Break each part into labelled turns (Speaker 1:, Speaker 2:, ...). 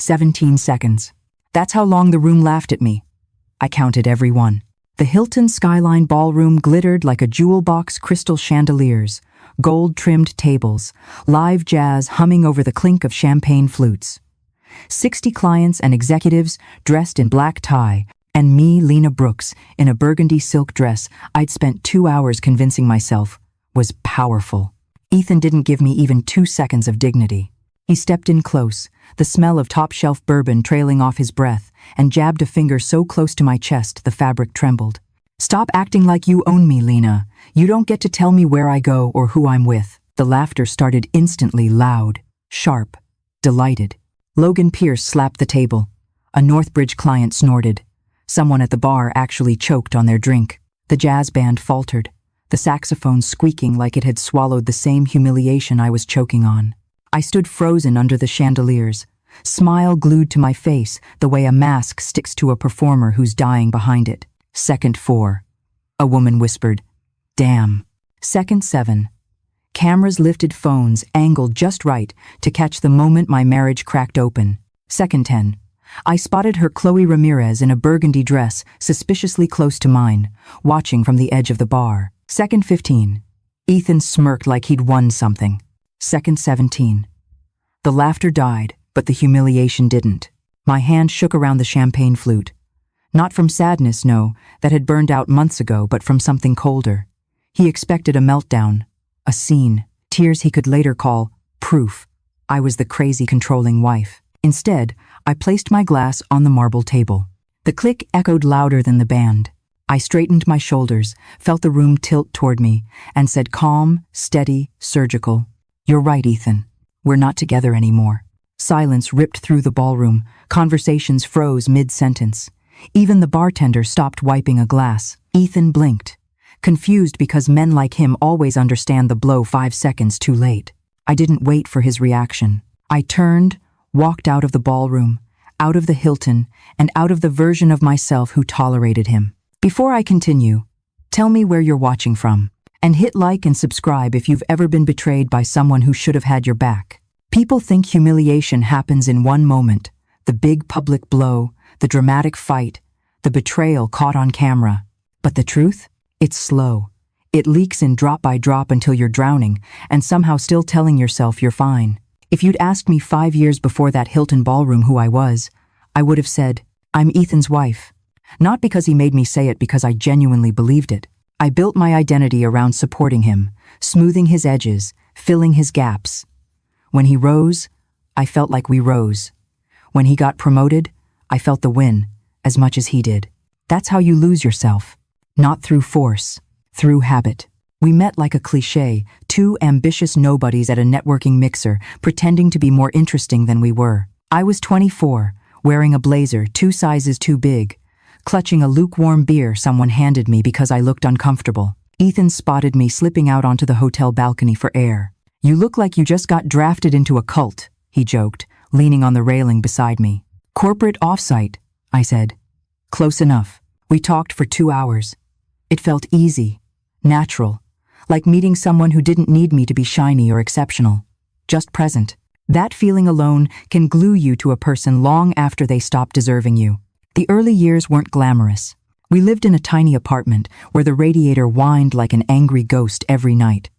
Speaker 1: 17 seconds. That's how long the room laughed at me. I counted every one. The Hilton Skyline ballroom glittered like a jewel box, crystal chandeliers, gold-trimmed tables, live jazz humming over the clink of champagne flutes. 60 clients and executives dressed in black tie, and me, Lena Brooks, in a burgundy silk dress I'd spent 2 hours convincing myself was powerful. Ethan didn't give me even 2 seconds of dignity. He stepped in close, the smell of top-shelf bourbon trailing off his breath, and jabbed a finger so close to my chest the fabric trembled. "Stop acting like you own me, Lena. You don't get to tell me where I go or who I'm with." The laughter started instantly, loud, sharp, delighted. Logan Pierce slapped the table. A Northbridge client snorted. Someone at the bar actually choked on their drink. The jazz band faltered, the saxophone squeaking like it had swallowed the same humiliation I was choking on. I stood frozen under the chandeliers, smile glued to my face the way a mask sticks to a performer who's dying behind it. Second 4. A woman whispered, "Damn." Second 7. Cameras lifted, phones angled just right to catch the moment my marriage cracked open. Second 10. I spotted her, Chloe Ramirez, in a burgundy dress suspiciously close to mine, watching from the edge of the bar. Second 15. Ethan smirked like he'd won something. Second 17. The laughter died, but the humiliation didn't. My hand shook around the champagne flute. Not from sadness, no, that had burned out months ago, but from something colder. He expected a meltdown, a scene, tears he could later call proof I was the crazy, controlling wife. Instead, I placed my glass on the marble table. The click echoed louder than the band. I straightened my shoulders, felt the room tilt toward me, and said, calm, steady, surgical, "You're right, Ethan. We're not together anymore." Silence ripped through the ballroom. Conversations froze mid-sentence. Even the bartender stopped wiping a glass. Ethan blinked, confused because men like him always understand the blow 5 seconds too late. I didn't wait for his reaction. I turned, walked out of the ballroom, out of the Hilton, and out of the version of myself who tolerated him. Before I continue, tell me where you're watching from, and hit like and subscribe if you've ever been betrayed by someone who should have had your back. People think humiliation happens in one moment, the big public blow, the dramatic fight, the betrayal caught on camera. But the truth? It's slow. It leaks in drop by drop until you're drowning, and somehow still telling yourself you're fine. If you'd asked me 5 years before that Hilton ballroom who I was, I would have said, "I'm Ethan's wife." Not because he made me say it, because I genuinely believed it. I built my identity around supporting him, smoothing his edges, filling his gaps. When he rose, I felt like we rose. When he got promoted, I felt the win, as much as he did. That's how you lose yourself. Not through force, through habit. We met like a cliché, two ambitious nobodies at a networking mixer, pretending to be more interesting than we were. I was 24, wearing a blazer 2 sizes too big, clutching a lukewarm beer someone handed me because I looked uncomfortable. Ethan spotted me slipping out onto the hotel balcony for air. "You look like you just got drafted into a cult," he joked, leaning on the railing beside me. "Corporate offsite," I said. "Close enough." We talked for 2 hours. It felt easy, natural, like meeting someone who didn't need me to be shiny or exceptional, just present. That feeling alone can glue you to a person long after they stop deserving you. The early years weren't glamorous. We lived in a tiny apartment where the radiator whined like an angry ghost every night.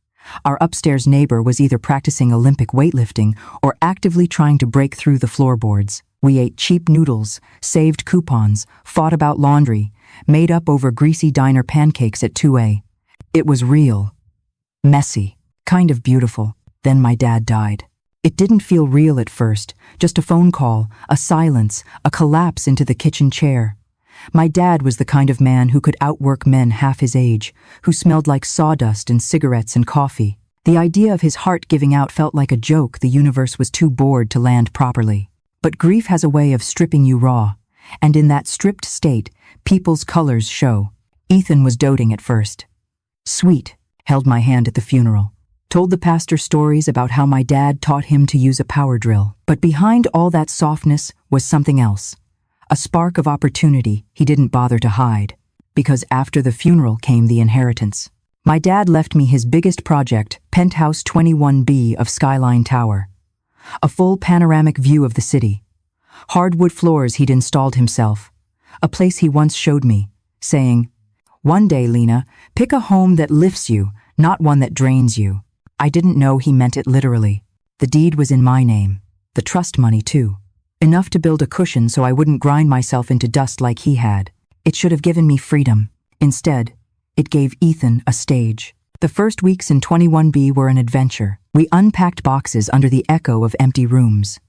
Speaker 1: Our upstairs neighbor was either practicing Olympic weightlifting or actively trying to break through the floorboards. We ate cheap noodles, saved coupons, fought about laundry, made up over greasy diner pancakes at 2 a.m. It was real. Messy. Kind of beautiful. Then my dad died. It didn't feel real at first, just a phone call, a silence, a collapse into the kitchen chair. My dad was the kind of man who could outwork men half his age, who smelled like sawdust and cigarettes and coffee. The idea of his heart giving out felt like a joke the universe was too bored to land properly. But grief has a way of stripping you raw, and in that stripped state, people's colors show. Ethan was doting at first. Sweet, held my hand at the funeral. Told the pastor stories about how my dad taught him to use a power drill. But behind all that softness was something else. A spark of opportunity he didn't bother to hide. Because after the funeral came the inheritance. My dad left me his biggest project, Penthouse 21B of Skyline Tower. A full panoramic view of the city. hardwood floors he'd installed himself, a place he once showed me, saying, "One day, Lena, pick a home that lifts you, not one that drains you." I didn't know he meant it literally. The deed was in my name, the trust money too. Enough to build a cushion so I wouldn't grind myself into dust like he had. It should have given me freedom. Instead, it gave Ethan a stage. The first weeks in 21B were an adventure. We unpacked boxes under the echo of empty rooms.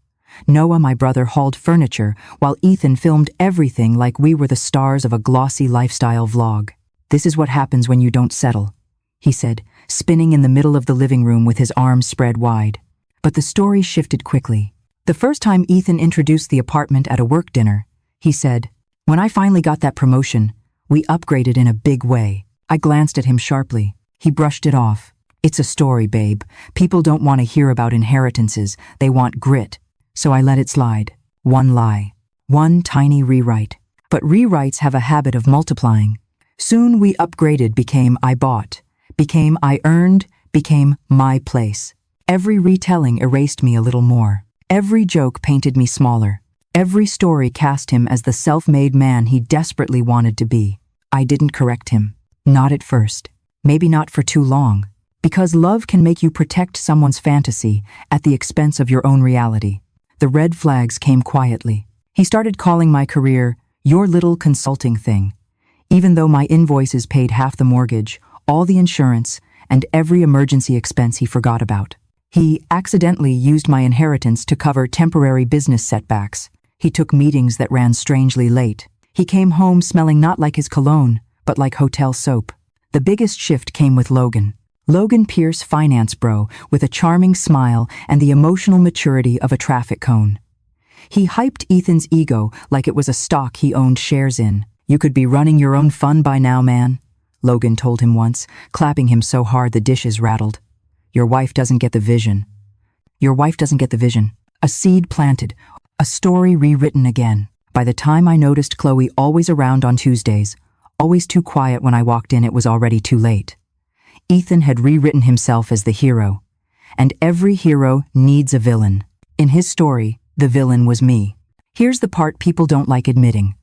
Speaker 1: Noah, my brother, hauled furniture, while Ethan filmed everything like we were the stars of a glossy lifestyle vlog. "This is what happens when you don't settle," he said, spinning in the middle of the living room with his arms spread wide. But the story shifted quickly. The first time Ethan introduced the apartment at a work dinner, he said, "When I finally got that promotion, we upgraded in a big way." I glanced at him sharply. He brushed it off. "It's a story, babe. People don't want to hear about inheritances. They want grit." So I let it slide. One lie. One tiny rewrite. But rewrites have a habit of multiplying. Soon we upgraded became I bought, became I earned, became my place. Every retelling erased me a little more. Every joke painted me smaller. Every story cast him as the self-made man he desperately wanted to be. I didn't correct him. Not at first. Maybe not for too long. Because love can make you protect someone's fantasy at the expense of your own reality. The red flags came quietly. He started calling my career, "your little consulting thing," even though my invoices paid half the mortgage, all the insurance, and every emergency expense he forgot about. He accidentally used my inheritance to cover temporary business setbacks. He took meetings that ran strangely late. He came home smelling not like his cologne, but like hotel soap. The biggest shift came with Logan. Logan Pierce, finance bro, with a charming smile and the emotional maturity of a traffic cone. He hyped Ethan's ego like it was a stock he owned shares in. "You could be running your own fund by now, man," Logan told him once, clapping him so hard the dishes rattled. "Your wife doesn't get the vision." Your wife doesn't get the vision. A seed planted, a story rewritten again. By the time I noticed Chloe always around on Tuesdays, always too quiet when I walked in, it was already too late. Ethan had rewritten himself as the hero. And every hero needs a villain. In his story, the villain was me. Here's the part people don't like admitting.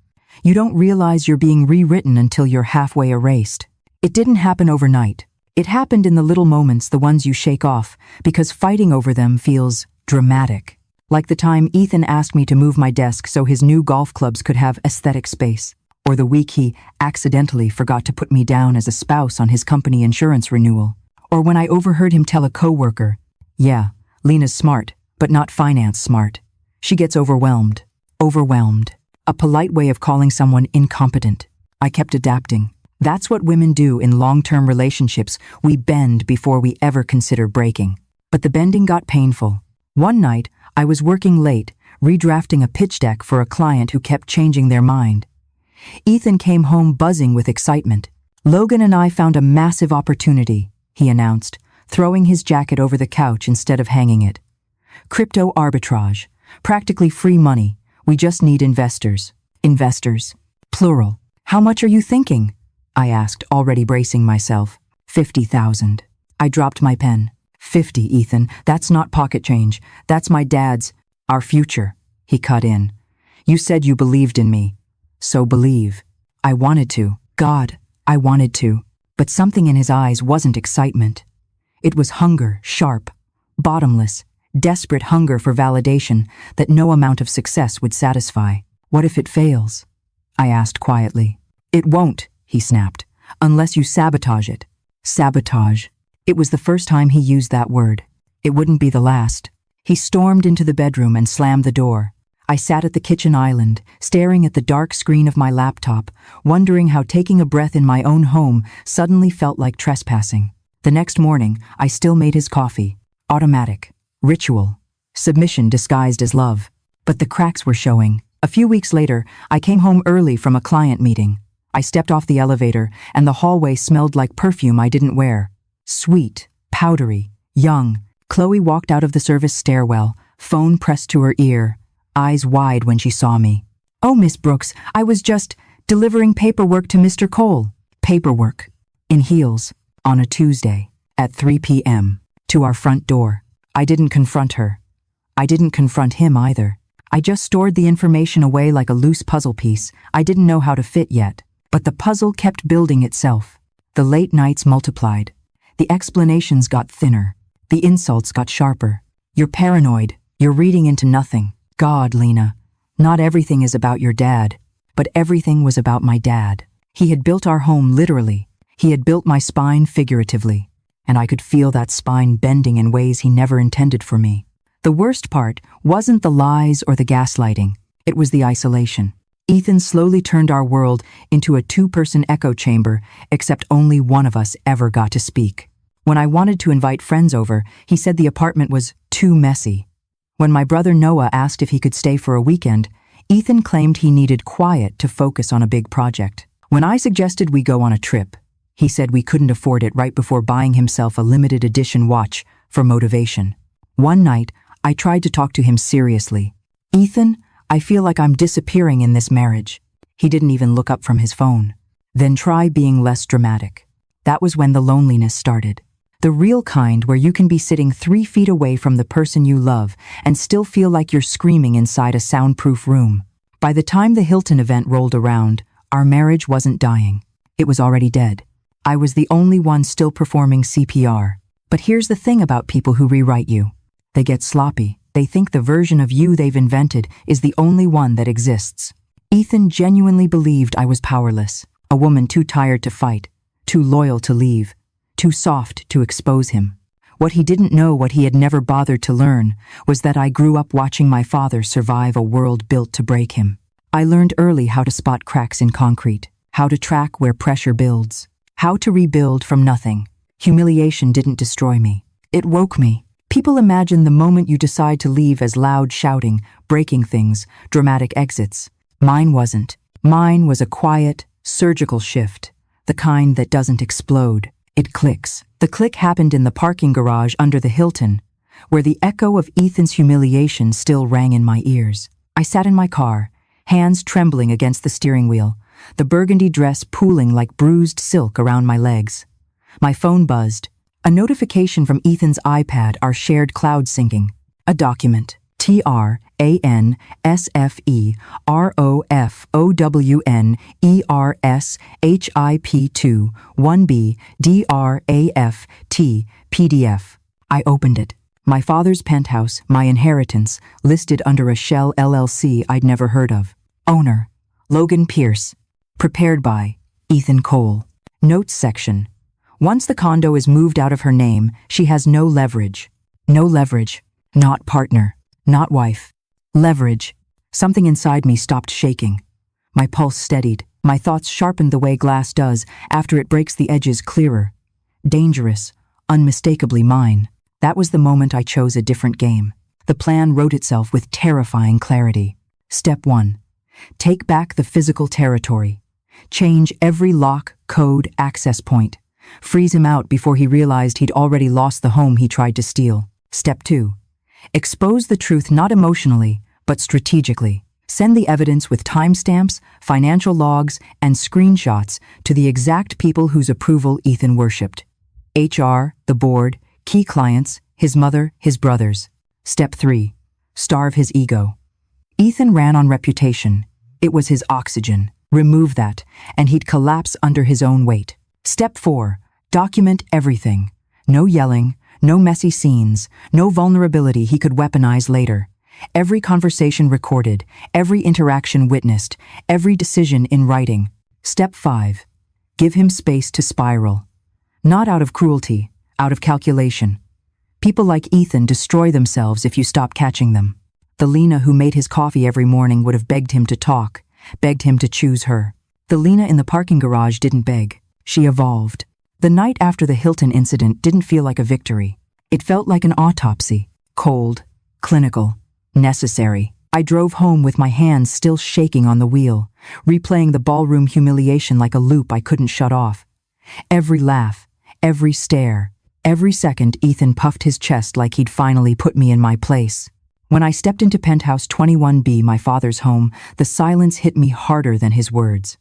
Speaker 1: You don't realize you're being rewritten until you're halfway erased. It didn't happen overnight. It happened in the little moments, the ones you shake off, because fighting over them feels dramatic. Like the time Ethan asked me to move my desk so his new golf clubs could have aesthetic space. Or the week he accidentally forgot to put me down as a spouse on his company insurance renewal. Or when I overheard him tell a coworker, "Yeah, Lena's smart, but not finance smart. She gets overwhelmed." Overwhelmed. A polite way of calling someone incompetent. I kept adapting. That's what women do in long-term relationships. We bend before we ever consider breaking. But the bending got painful. One night, I was working late, redrafting a pitch deck for a client who kept changing their mind. Ethan came home buzzing with excitement. "Logan and I found a massive opportunity," he announced, throwing his jacket over the couch instead of hanging it. "Crypto arbitrage. Practically free money. We just need investors." Investors. Plural. "How much are you thinking?" I asked, already bracing myself. 50,000. I dropped my pen. 50, Ethan. That's not pocket change. That's my dad's. Our future. He cut in. "You said you believed in me. So believe." I wanted to. God, I wanted to. But something in his eyes wasn't excitement. It was hunger, sharp, bottomless, desperate hunger for validation that no amount of success would satisfy. "What if it fails?" I asked quietly. "It won't," he snapped, "unless you sabotage it." Sabotage. It was the first time he used that word. It wouldn't be the last. He stormed into the bedroom and slammed the door. I sat at the kitchen island, staring at the dark screen of my laptop, wondering how taking a breath in my own home suddenly felt like trespassing. The next morning, I still made his coffee. Automatic. Ritual. Submission disguised as love. But the cracks were showing. A few weeks later, I came home early from a client meeting. I stepped off the elevator, and the hallway smelled like perfume I didn't wear. Sweet, powdery, young. Chloe walked out of the service stairwell, phone pressed to her ear, eyes wide when she saw me. "Oh, Miss Brooks, I was just delivering paperwork to Mr. Cole." Paperwork. In heels. On a Tuesday. At 3 p.m. To our front door. I didn't confront her. I didn't confront him either. I just stored the information away like a loose puzzle piece I didn't know how to fit yet. But the puzzle kept building itself. The late nights multiplied. The explanations got thinner. The insults got sharper. You're paranoid. You're reading into nothing. God, Lena, not everything is about your dad, but everything was about my dad. He had built our home literally. He had built my spine figuratively, and I could feel that spine bending in ways he never intended for me. The worst part wasn't the lies or the gaslighting. It was the isolation. Ethan slowly turned our world into a two-person echo chamber, except only one of us ever got to speak. When I wanted to invite friends over, he said the apartment was too messy. When my brother Noah asked if he could stay for a weekend, Ethan claimed he needed quiet to focus on a big project. When I suggested we go on a trip, he said we couldn't afford it right before buying himself a limited edition watch for motivation. One night, I tried to talk to him seriously. Ethan, I feel like I'm disappearing in this marriage. He didn't even look up from his phone. Then try being less dramatic. That was when the loneliness started. The real kind where you can be sitting 3 feet away from the person you love and still feel like you're screaming inside a soundproof room. By the time the Hilton event rolled around, our marriage wasn't dying. It was already dead. I was the only one still performing CPR. But here's the thing about people who rewrite you. They get sloppy. They think the version of you they've invented is the only one that exists. Ethan genuinely believed I was powerless, a woman too tired to fight, too loyal to leave, too soft to expose him. What he didn't know, what he had never bothered to learn, was that I grew up watching my father survive a world built to break him. I learned early how to spot cracks in concrete, how to track where pressure builds, how to rebuild from nothing. Humiliation didn't destroy me. It woke me. People imagine the moment you decide to leave as loud shouting, breaking things, dramatic exits. Mine wasn't. Mine was a quiet, surgical shift, the kind that doesn't explode. It clicks. The click happened in the parking garage under the Hilton, where the echo of Ethan's humiliation still rang in my ears. I sat in my car, hands trembling against the steering wheel, the burgundy dress pooling like bruised silk around my legs. My phone buzzed. A notification from Ethan's iPad, our shared cloud syncing. A document. TRANSFEROFOWNERSHIP2 1B DRAFT PDF. I opened it. My father's penthouse, my inheritance, listed under a shell LLC I'd never heard of. Owner, Logan Pierce. Prepared by Ethan Cole. Notes section. Once the condo is moved out of her name, she has no leverage. No leverage. Not partner. Not wife. Leverage. Something inside me stopped shaking. My pulse steadied. My thoughts sharpened the way glass does after it breaks the edges clearer. Dangerous. Unmistakably mine. That was the moment I chose a different game. The plan wrote itself with terrifying clarity. Step 1. Take back the physical territory. Change every lock, code, access point. Freeze him out before he realized he'd already lost the home he tried to steal. Step 2. Expose the truth not emotionally, but strategically. Send the evidence with timestamps, financial logs, and screenshots to the exact people whose approval Ethan worshipped. HR, the board, key clients, his mother, his brothers. Step 3. Starve his ego. Ethan ran on reputation. It was his oxygen. Remove that, and he'd collapse under his own weight. Step 4. Document everything. No yelling, no messy scenes, no vulnerability he could weaponize later. Every conversation recorded, every interaction witnessed, every decision in writing. Step 5. Give him space to spiral. Not out of cruelty, out of calculation. People like Ethan destroy themselves if you stop catching them. The Lena who made his coffee every morning would have begged him to talk, begged him to choose her. The Lena in the parking garage didn't beg. She evolved. The night after the Hilton incident didn't feel like a victory. It felt like an autopsy. Cold, clinical, necessary. I drove home with my hands still shaking on the wheel, replaying the ballroom humiliation like a loop I couldn't shut off. Every laugh, every stare, every second Ethan puffed his chest like he'd finally put me in my place. When I stepped into Penthouse 21B, my father's home, the silence hit me harder than his words.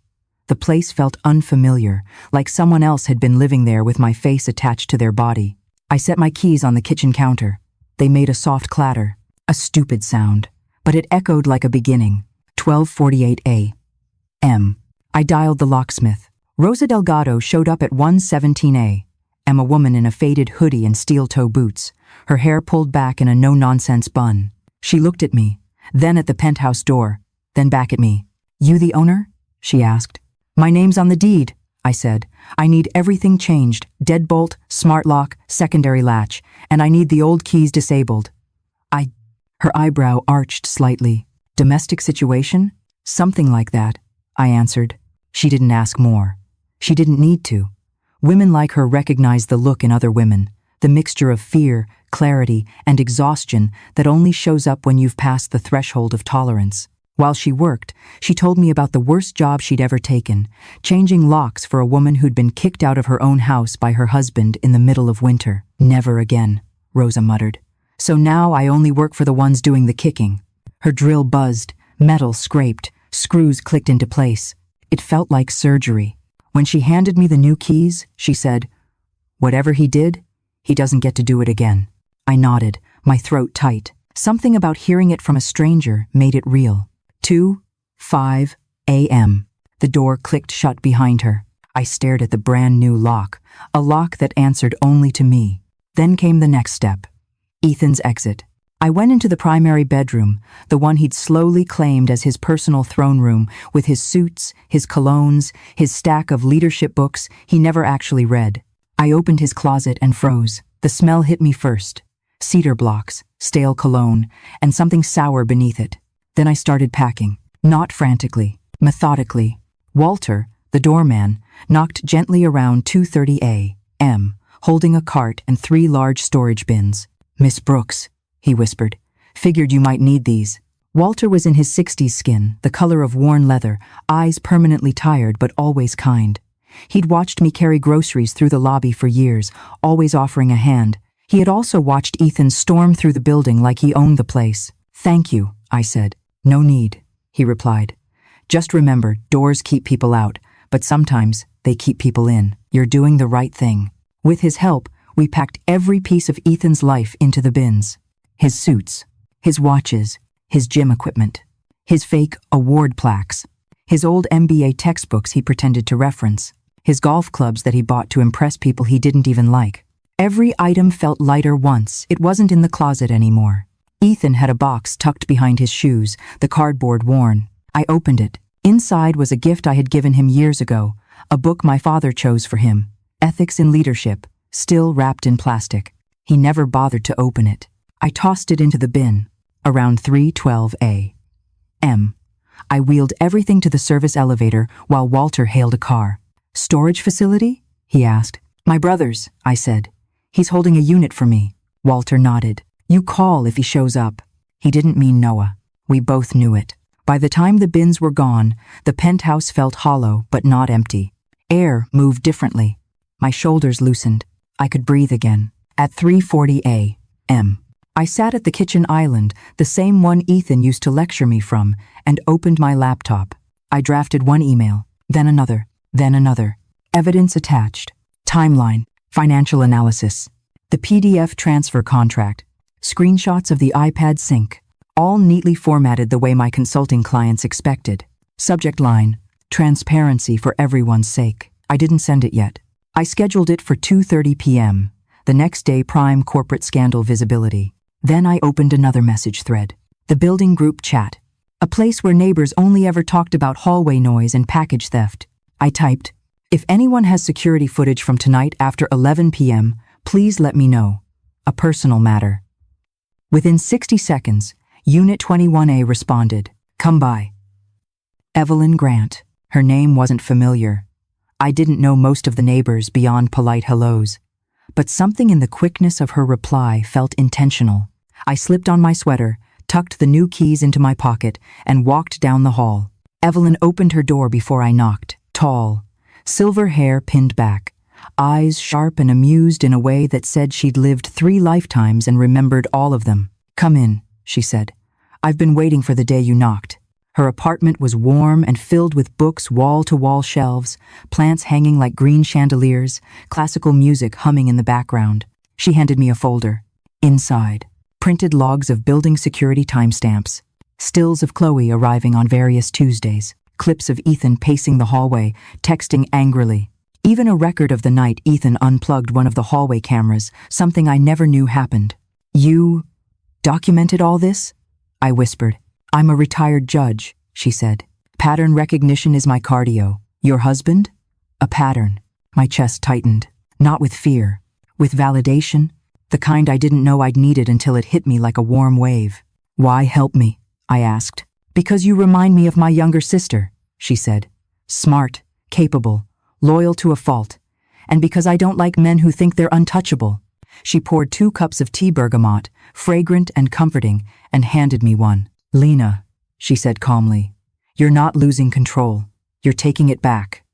Speaker 1: The place felt unfamiliar, like someone else had been living there with my face attached to their body. I set my keys on the kitchen counter. They made a soft clatter, a stupid sound, but it echoed like a beginning. 12:48 a.m. I dialed the locksmith. Rosa Delgado showed up at 1:17 a.m., a woman in a faded hoodie and steel-toe boots, her hair pulled back in a no-nonsense bun. She looked at me, then at the penthouse door, then back at me. "You the owner?" she asked. "My name's on the deed," I said. "I need everything changed, deadbolt, smart lock, secondary latch, and I need the old keys disabled." Her eyebrow arched slightly. "Domestic situation?" "Something like that," I answered. She didn't ask more. She didn't need to. Women like her recognize the look in other women, the mixture of fear, clarity, and exhaustion that only shows up when you've passed the threshold of tolerance. While she worked, she told me about the worst job she'd ever taken, changing locks for a woman who'd been kicked out of her own house by her husband in the middle of winter. "Never again," Rosa muttered. "So now I only work for the ones doing the kicking." Her drill buzzed, metal scraped, screws clicked into place. It felt like surgery. When she handed me the new keys, she said, "Whatever he did, he doesn't get to do it again." I nodded, my throat tight. Something about hearing it from a stranger made it real. 2:05 a.m. The door clicked shut behind her. I stared at the brand new lock, a lock that answered only to me. Then came the next step. Ethan's exit. I went into the primary bedroom, the one he'd slowly claimed as his personal throne room, with his suits, his colognes, his stack of leadership books he never actually read. I opened his closet and froze. The smell hit me first. Cedar blocks, stale cologne, and something sour beneath it. Then I started packing, not frantically, methodically. Walter, the doorman, knocked gently around 2:30 a.m., holding a cart and 3 large storage bins. "Miss Brooks," he whispered. "Figured you might need these." Walter was in his 60s skin, the color of worn leather, eyes permanently tired but always kind. He'd watched me carry groceries through the lobby for years, always offering a hand. He had also watched Ethan storm through the building like he owned the place. "Thank you," I said. "No need," he replied. "Just remember, doors keep people out, but sometimes they keep people in. You're doing the right thing." With his help, we packed every piece of Ethan's life into the bins. His suits, his watches, his gym equipment, his fake award plaques, his old MBA textbooks he pretended to reference, his golf clubs that he bought to impress people he didn't even like. Every item felt lighter once it wasn't in the closet anymore. Ethan had a box tucked behind his shoes, the cardboard worn. I opened it. Inside was a gift I had given him years ago, a book my father chose for him, Ethics in Leadership, still wrapped in plastic. He never bothered to open it. I tossed it into the bin. Around 3:12 a.m. I wheeled everything to the service elevator while Walter hailed a car. "Storage facility?" he asked. "My brother's," I said. "He's holding a unit for me." Walter nodded. "You call if he shows up." He didn't mean Noah. We both knew it. By the time the bins were gone, the penthouse felt hollow but not empty. Air moved differently. My shoulders loosened. I could breathe again. At 3:40 a.m., I sat at the kitchen island, the same one Ethan used to lecture me from, and opened my laptop. I drafted one email, then another, then another. Evidence attached. Timeline. Financial analysis. The PDF transfer contract. Screenshots of the iPad sync. All neatly formatted the way my consulting clients expected. Subject line. Transparency for everyone's sake. I didn't send it yet. I scheduled it for 2:30 p.m., the next day prime corporate scandal visibility. Then I opened another message thread. The building group chat. A place where neighbors only ever talked about hallway noise and package theft. I typed, "If anyone has security footage from tonight after 11 p.m., please let me know. A personal matter." Within 60 seconds, Unit 21A responded, "Come by." Evelyn Grant. Her name wasn't familiar. I didn't know most of the neighbors beyond polite hellos, but something in the quickness of her reply felt intentional. I slipped on my sweater, tucked the new keys into my pocket, and walked down the hall. Evelyn opened her door before I knocked. Tall, silver hair pinned back, eyes sharp and amused in a way that said she'd lived 3 lifetimes and remembered all of them. "Come in," she said. "I've been waiting for the day you knocked." Her apartment was warm and filled with books, wall-to-wall shelves, plants hanging like green chandeliers, classical music humming in the background. She handed me a folder. Inside, printed logs of building security timestamps. Stills of Chloe arriving on various Tuesdays. Clips of Ethan pacing the hallway, texting angrily. Even a record of the night Ethan unplugged one of the hallway cameras, something I never knew happened. "You documented all this?" I whispered. "I'm a retired judge," she said. "Pattern recognition is my cardio. Your husband?" "A pattern." My chest tightened. Not with fear. With validation. The kind I didn't know I'd needed until it hit me like a warm wave. "Why help me?" I asked. "Because you remind me of my younger sister," she said. "Smart, capable, loyal to a fault. And because I don't like men who think they're untouchable." She poured 2 cups of tea bergamot, fragrant and comforting, and handed me one. "Lena," she said calmly, "you're not losing control. You're taking it back."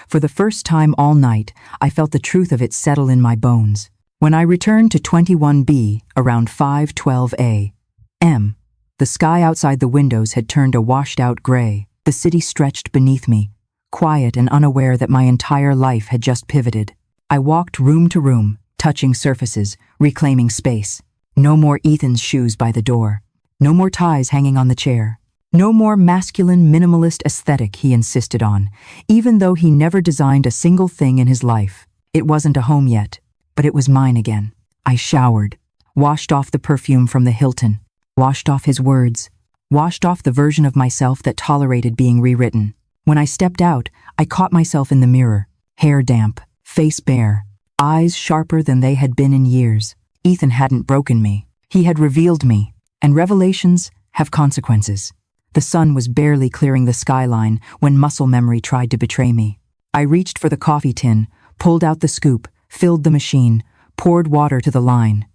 Speaker 1: For the first time all night, I felt the truth of it settle in my bones. When I returned to 21B around 5:12 a.m., the sky outside the windows had turned a washed-out gray. The city stretched beneath me, quiet and unaware that my entire life had just pivoted. I walked room to room, touching surfaces, reclaiming space. No more Ethan's shoes by the door. No more ties hanging on the chair. No more masculine minimalist aesthetic he insisted on, even though he never designed a single thing in his life. It wasn't a home yet, but it was mine again. I showered, washed off the perfume from the Hilton, washed off his words, washed off the version of myself that tolerated being rewritten. When I stepped out, I caught myself in the mirror, hair damp, face bare, eyes sharper than they had been in years. Ethan hadn't broken me. He had revealed me, and revelations have consequences. The sun was barely clearing the skyline when muscle memory tried to betray me. I reached for the coffee tin, pulled out the scoop, filled the machine, poured water to the line.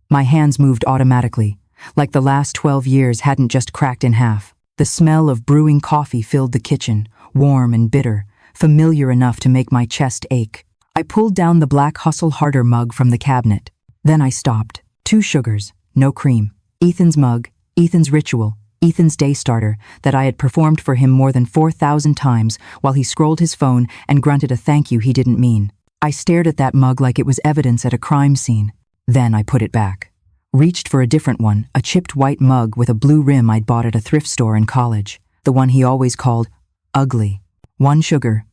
Speaker 1: My hands moved automatically, like the last 12 years hadn't just cracked in half. The smell of brewing coffee filled the kitchen, warm and bitter, familiar enough to make my chest ache. I pulled down the black Hustle Harder mug from the cabinet. Then I stopped. 2 sugars, no cream. Ethan's mug, Ethan's ritual, Ethan's day starter that I had performed for him more than 4,000 times while he scrolled his phone and grunted a thank you he didn't mean. I stared at that mug like it was evidence at a crime scene. Then I put it back. Reached for a different one, a chipped white mug with a blue rim I'd bought at a thrift store in college. The one he always called ugly. 1 sugar.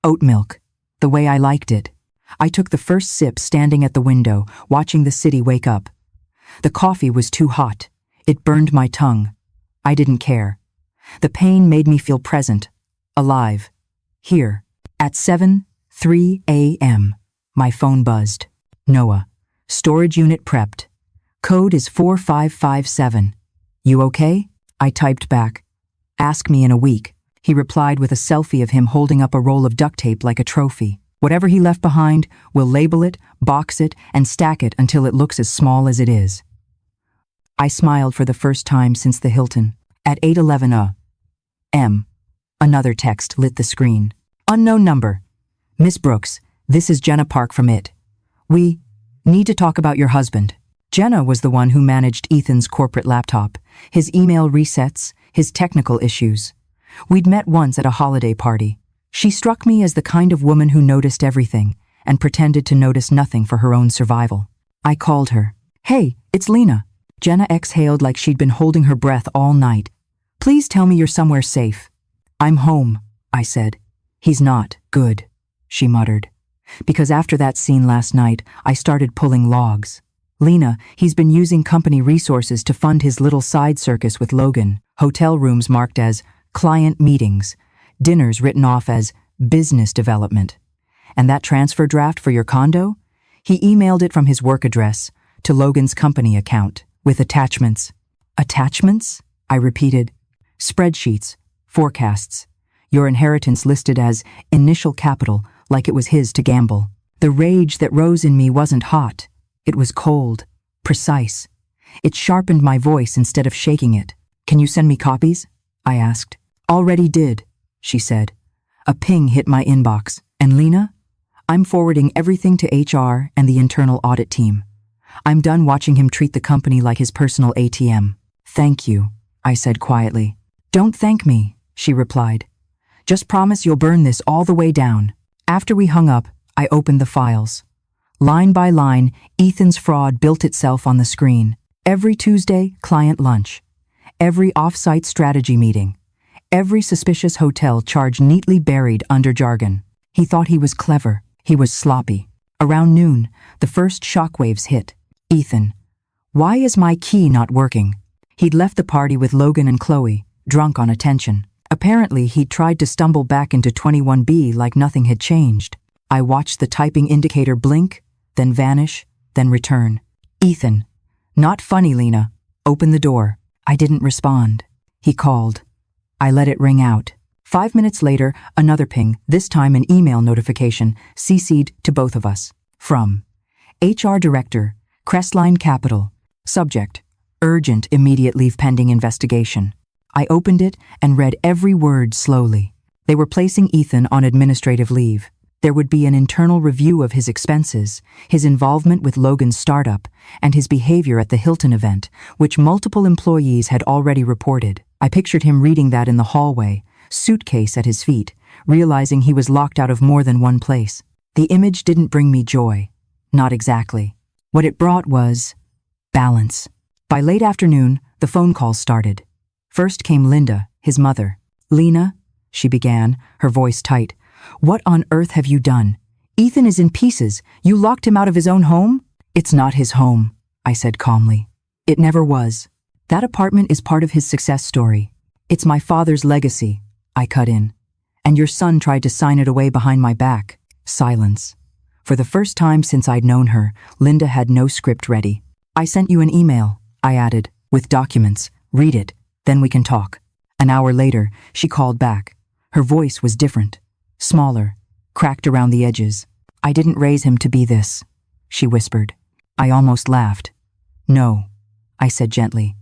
Speaker 1: Oat milk. The way I liked it. I took the first sip standing at the window, watching the city wake up. The coffee was too hot. It burned my tongue. I didn't care. The pain made me feel present, alive, here. At 7:03 a.m., my phone buzzed. Noah. Storage unit prepped. Code is 4557. You okay? I typed back. Ask me in a week. He replied with a selfie of him holding up a roll of duct tape like a trophy. Whatever he left behind, we'll label it, box it, and stack it until it looks as small as it is. I smiled for the first time since the Hilton. At 8:11 a.m., another text lit the screen. Unknown number. Miss Brooks, this is Jenna Park from IT. We need to talk about your husband. Jenna was the one who managed Ethan's corporate laptop, his email resets, his technical issues. We'd met once at a holiday party. She struck me as the kind of woman who noticed everything and pretended to notice nothing for her own survival. I called her. Hey, it's Lena. Jenna exhaled like she'd been holding her breath all night. Please tell me you're somewhere safe. I'm home, I said. He's not. Good, she muttered. Because after that scene last night, I started pulling logs. Lena, he's been using company resources to fund his little side circus with Logan, hotel rooms marked as client meetings, dinners written off as business development. And that transfer draft for your condo? He emailed it from his work address to Logan's company account with attachments. Attachments? I repeated. Spreadsheets, forecasts. Your inheritance listed as initial capital, like it was his to gamble. The rage that rose in me wasn't hot. It was cold, precise. It sharpened my voice instead of shaking it. Can you send me copies? I asked. Already did, she said. A ping hit my inbox. And Lena? I'm forwarding everything to HR and the internal audit team. I'm done watching him treat the company like his personal ATM. Thank you, I said quietly. Don't thank me, she replied. Just promise you'll burn this all the way down. After we hung up, I opened the files. Line by line, Ethan's fraud built itself on the screen. Every Tuesday, client lunch. every off-site strategy meeting, every suspicious hotel charge neatly buried under jargon. He thought he was clever. He was sloppy. Around noon, the first shockwaves hit. Ethan. Why is my key not working? He'd left the party with Logan and Chloe, drunk on attention. Apparently, he'd tried to stumble back into 21B like nothing had changed. I watched the typing indicator blink, then vanish, then return. Ethan. Not funny, Lena. Open the door. I didn't respond. He called. I let it ring out. 5 minutes later, another ping, this time an email notification, CC'd to both of us. From HR Director, Crestline Capital. Subject, urgent immediate leave pending investigation. I opened it and read every word slowly. They were placing Ethan on administrative leave. There would be an internal review of his expenses, his involvement with Logan's startup, and his behavior at the Hilton event, which multiple employees had already reported. I pictured him reading that in the hallway, suitcase at his feet, realizing he was locked out of more than one place. The image didn't bring me joy. Not exactly. What it brought was balance. By late afternoon, the phone calls started. First came Linda, his mother. Lena, she began, her voice tight. What on earth have you done? Ethan is in pieces. You locked him out of his own home? It's not his home, I said calmly. It never was. That apartment is part of his success story. It's my father's legacy, I cut in. And your son tried to sign it away behind my back. Silence. For the first time since I'd known her, Linda had no script ready. I sent you an email, I added, with documents. Read it, then we can talk. An hour later, she called back. Her voice was different. Smaller, cracked around the edges. I didn't raise him to be this, she whispered. I almost laughed. No, I said gently.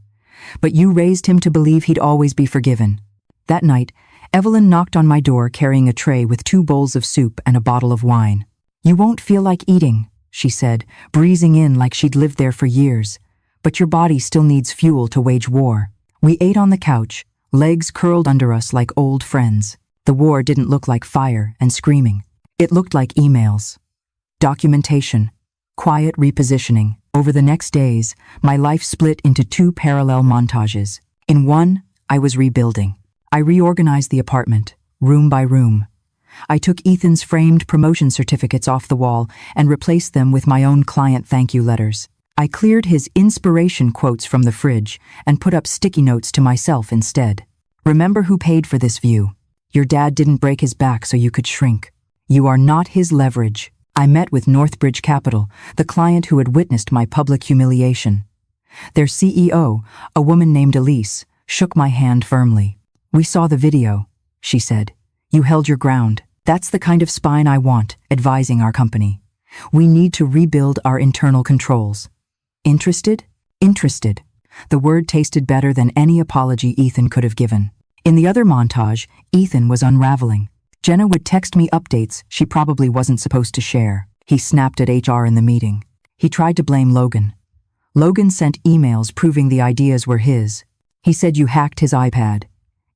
Speaker 1: But you raised him to believe he'd always be forgiven. That night, Evelyn knocked on my door carrying a tray with 2 bowls of soup and a bottle of wine. You won't feel like eating, she said, breezing in like she'd lived there for years. But your body still needs fuel to wage war. We ate on the couch, legs curled under us like old friends. The war didn't look like fire and screaming. It looked like emails. Documentation. Quiet repositioning. Over the next days, my life split into 2 parallel montages. In one, I was rebuilding. I reorganized the apartment, room by room. I took Ethan's framed promotion certificates off the wall and replaced them with my own client thank you letters. I cleared his inspiration quotes from the fridge and put up sticky notes to myself instead. Remember who paid for this view. Your dad didn't break his back so you could shrink. You are not his leverage. I met with Northbridge Capital, the client who had witnessed my public humiliation. Their CEO, a woman named Elise, shook my hand firmly. We saw the video, she said. You held your ground. That's the kind of spine I want, advising our company. We need to rebuild our internal controls. Interested? Interested. The word tasted better than any apology Ethan could have given. In the other montage, Ethan was unraveling. Jenna would text me updates she probably wasn't supposed to share. He snapped at HR in the meeting. He tried to blame Logan. Logan sent emails proving the ideas were his. He said you hacked his iPad.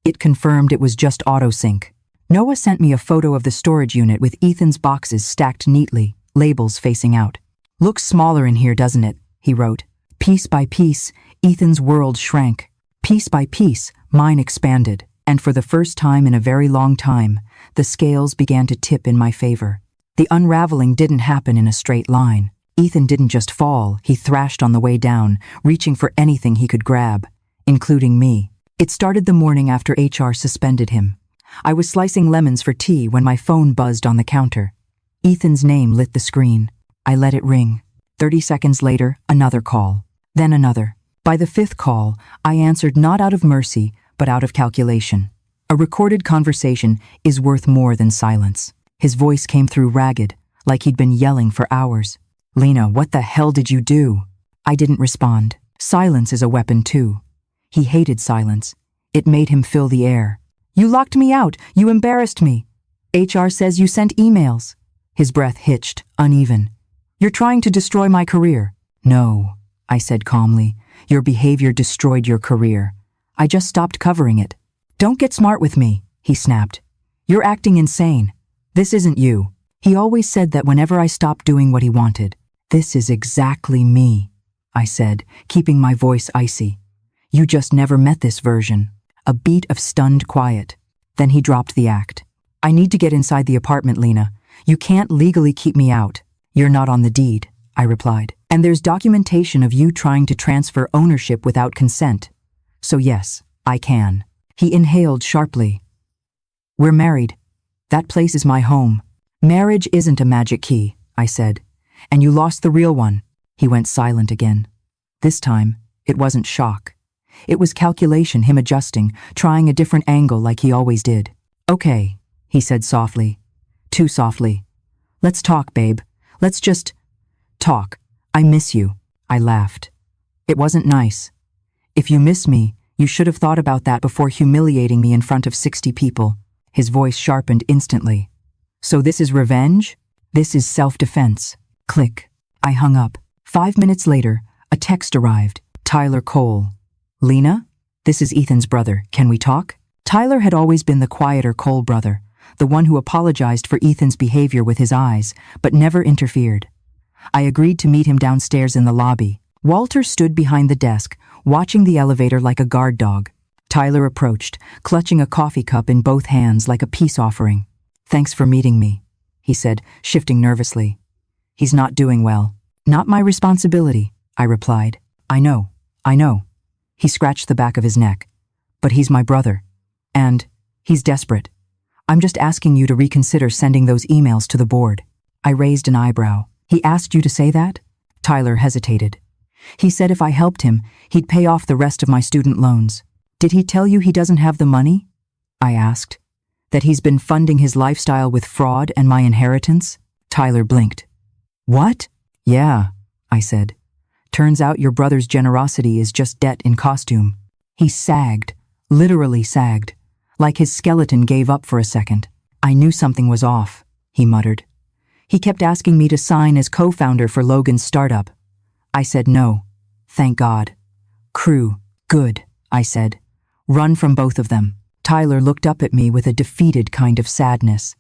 Speaker 1: It confirmed it was just autosync. Noah sent me a photo of the storage unit with Ethan's boxes stacked neatly, labels facing out. Looks smaller in here, doesn't it? He wrote. Piece by piece, Ethan's world shrank. Piece by piece, mine expanded. And for the first time in a very long time, the scales began to tip in my favor. The unraveling didn't happen in a straight line. Ethan didn't just fall, he thrashed on the way down, reaching for anything he could grab, including me. It started the morning after HR suspended him. I was slicing lemons for tea when my phone buzzed on the counter. Ethan's name lit the screen. I let it ring. 30 seconds later, another call. Then another. By the 5th call, I answered not out of mercy, but out of calculation. A recorded conversation is worth more than silence. His voice came through ragged, like he'd been yelling for hours. Lena, what the hell did you do? I didn't respond. Silence is a weapon too. He hated silence. It made him fill the air. You locked me out. You embarrassed me. HR says you sent emails. His breath hitched, uneven. You're trying to destroy my career. No, I said calmly. Your behavior destroyed your career. I just stopped covering it. Don't get smart with me, he snapped. You're acting insane. This isn't you. He always said that whenever I stopped doing what he wanted. This is exactly me, I said, keeping my voice icy. You just never met this version. A beat of stunned quiet. Then he dropped the act. I need to get inside the apartment, Lena. You can't legally keep me out. You're not on the deed, I replied. And there's documentation of you trying to transfer ownership without consent. So yes, I can. He inhaled sharply. We're married. That place is my home. Marriage isn't a magic key, I said. And you lost the real one. He went silent again. This time, it wasn't shock. It was calculation, him adjusting, trying a different angle like he always did. Okay, he said softly. Too softly. Let's talk, babe. Let's just talk. I miss you. I laughed. It wasn't nice. If you miss me, you should have thought about that before humiliating me in front of 60 people. His voice sharpened instantly. So this is revenge? This is self-defense. Click. I hung up. 5 minutes later, a text arrived. Tyler Cole. Lena? This is Ethan's brother. Can we talk? Tyler had always been the quieter Cole brother, the one who apologized for Ethan's behavior with his eyes, but never interfered. I agreed to meet him downstairs in the lobby. Walter stood behind the desk, watching the elevator like a guard dog. Tyler approached, clutching a coffee cup in both hands like a peace offering. Thanks for meeting me, he said, shifting nervously. He's not doing well. Not my responsibility, I replied. I know. He scratched the back of his neck. But he's my brother. And he's desperate. I'm just asking you to reconsider sending those emails to the board. I raised an eyebrow. He asked you to say that? Tyler hesitated. He said if I helped him, he'd pay off the rest of my student loans. Did he tell you he doesn't have the money? I asked. That he's been funding his lifestyle with fraud and my inheritance? Tyler blinked. What? Yeah, I said. Turns out your brother's generosity is just debt in costume. He sagged, literally sagged, like his skeleton gave up for a second. I knew something was off, he muttered. He kept asking me to sign as co-founder for Logan's startup. I said no. Thank God. Crew, good, I said. Run from both of them. Tyler looked up at me with a defeated kind of sadness.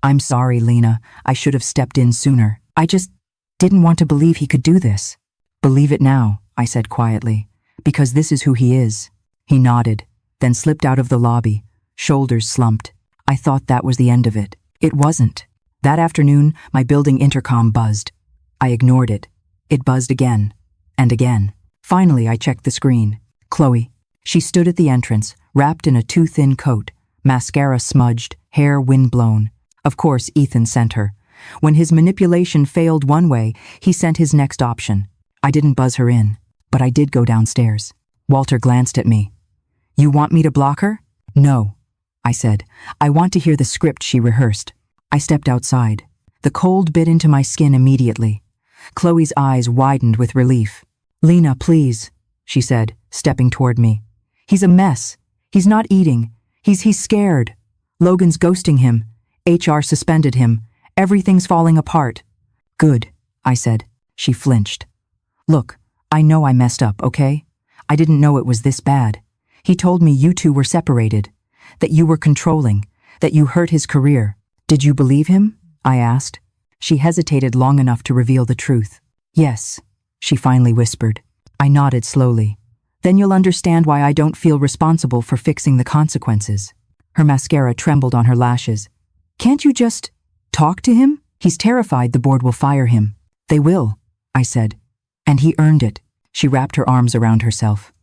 Speaker 1: I'm sorry, Lena. I should have stepped in sooner. I just didn't want to believe he could do this. Believe it now, I said quietly, because this is who he is. He nodded, then slipped out of the lobby, shoulders slumped. I thought that was the end of it. It wasn't. That afternoon, my building intercom buzzed. I ignored it. It buzzed again, and again. Finally, I checked the screen. Chloe. She stood at the entrance, wrapped in a too-thin coat, mascara smudged, hair windblown. Of course, Ethan sent her. When his manipulation failed one way, he sent his next option. I didn't buzz her in, but I did go downstairs. Walter glanced at me. You want me to block her? No, I said. I want to hear the script she rehearsed. I stepped outside. The cold bit into my skin immediately. Chloe's eyes widened with relief. Lena, please, she said, stepping toward me. He's a mess. He's not eating. He's scared. Logan's ghosting him. HR suspended him. Everything's falling apart. Good, I said. She flinched. Look, I know I messed up, okay? I didn't know it was this bad. He told me you two were separated, that you were controlling, that you hurt his career. Did you believe him? I asked. She hesitated long enough to reveal the truth. Yes, she finally whispered. I nodded slowly. Then you'll understand why I don't feel responsible for fixing the consequences. Her mascara trembled on her lashes. Can't you just talk to him? He's terrified the board will fire him. They will, I said. And he earned it. She wrapped her arms around herself.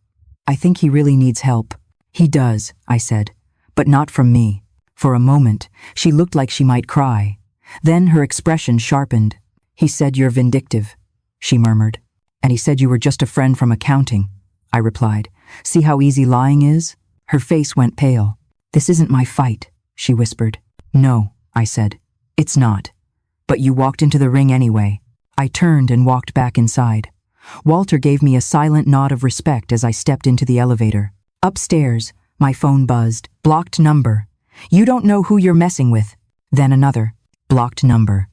Speaker 1: I think he really needs help. He does, I said, but not from me. For a moment, she looked like she might cry. Then her expression sharpened. He said you're vindictive, she murmured. And he said you were just a friend from accounting, I replied. See how easy lying is? Her face went pale. This isn't my fight, she whispered. No, I said. It's not. But you walked into the ring anyway. I turned and walked back inside. Walter gave me a silent nod of respect as I stepped into the elevator. Upstairs, my phone buzzed. Blocked number. You don't know who you're messing with. Then another. Blocked number.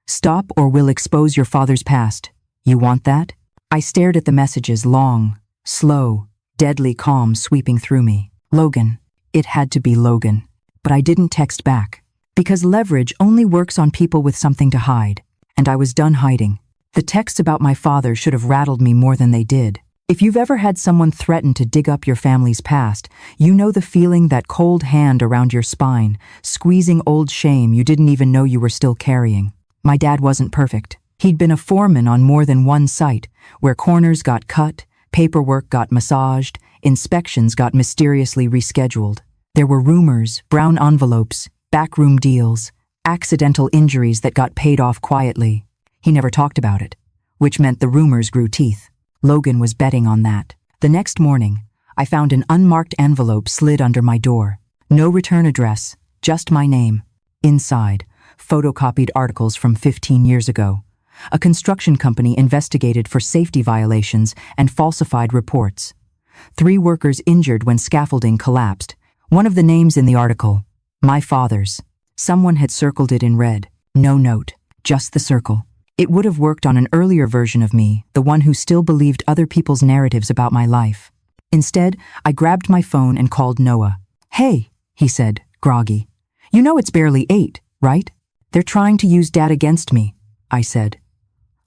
Speaker 1: Stop or we'll expose your father's past. You want that? I stared at the messages, long, slow, deadly calm sweeping through me. Logan. It had to be Logan. But I didn't text back. Because leverage only works on people with something to hide. And I was done hiding. The texts about my father should have rattled me more than they did. If you've ever had someone threaten to dig up your family's past, you know the feeling, that cold hand around your spine, squeezing old shame you didn't even know you were still carrying. My dad wasn't perfect. He'd been a foreman on more than one site, where corners got cut, paperwork got massaged, inspections got mysteriously rescheduled. There were rumors, brown envelopes, backroom deals, accidental injuries that got paid off quietly. He never talked about it, which meant the rumors grew teeth. Logan was betting on that. The next morning, I found an unmarked envelope slid under my door. No return address, just my name. Inside, photocopied articles from 15 years ago. A construction company investigated for safety violations and falsified reports. 3 workers injured when scaffolding collapsed. One of the names in the article, my father's. Someone had circled it in red. No note, just the circle. It would have worked on an earlier version of me, the one who still believed other people's narratives about my life. Instead, I grabbed my phone and called Noah. "Hey," he said, groggy. "You know it's barely 8, right? They're trying to use Dad against me," I said.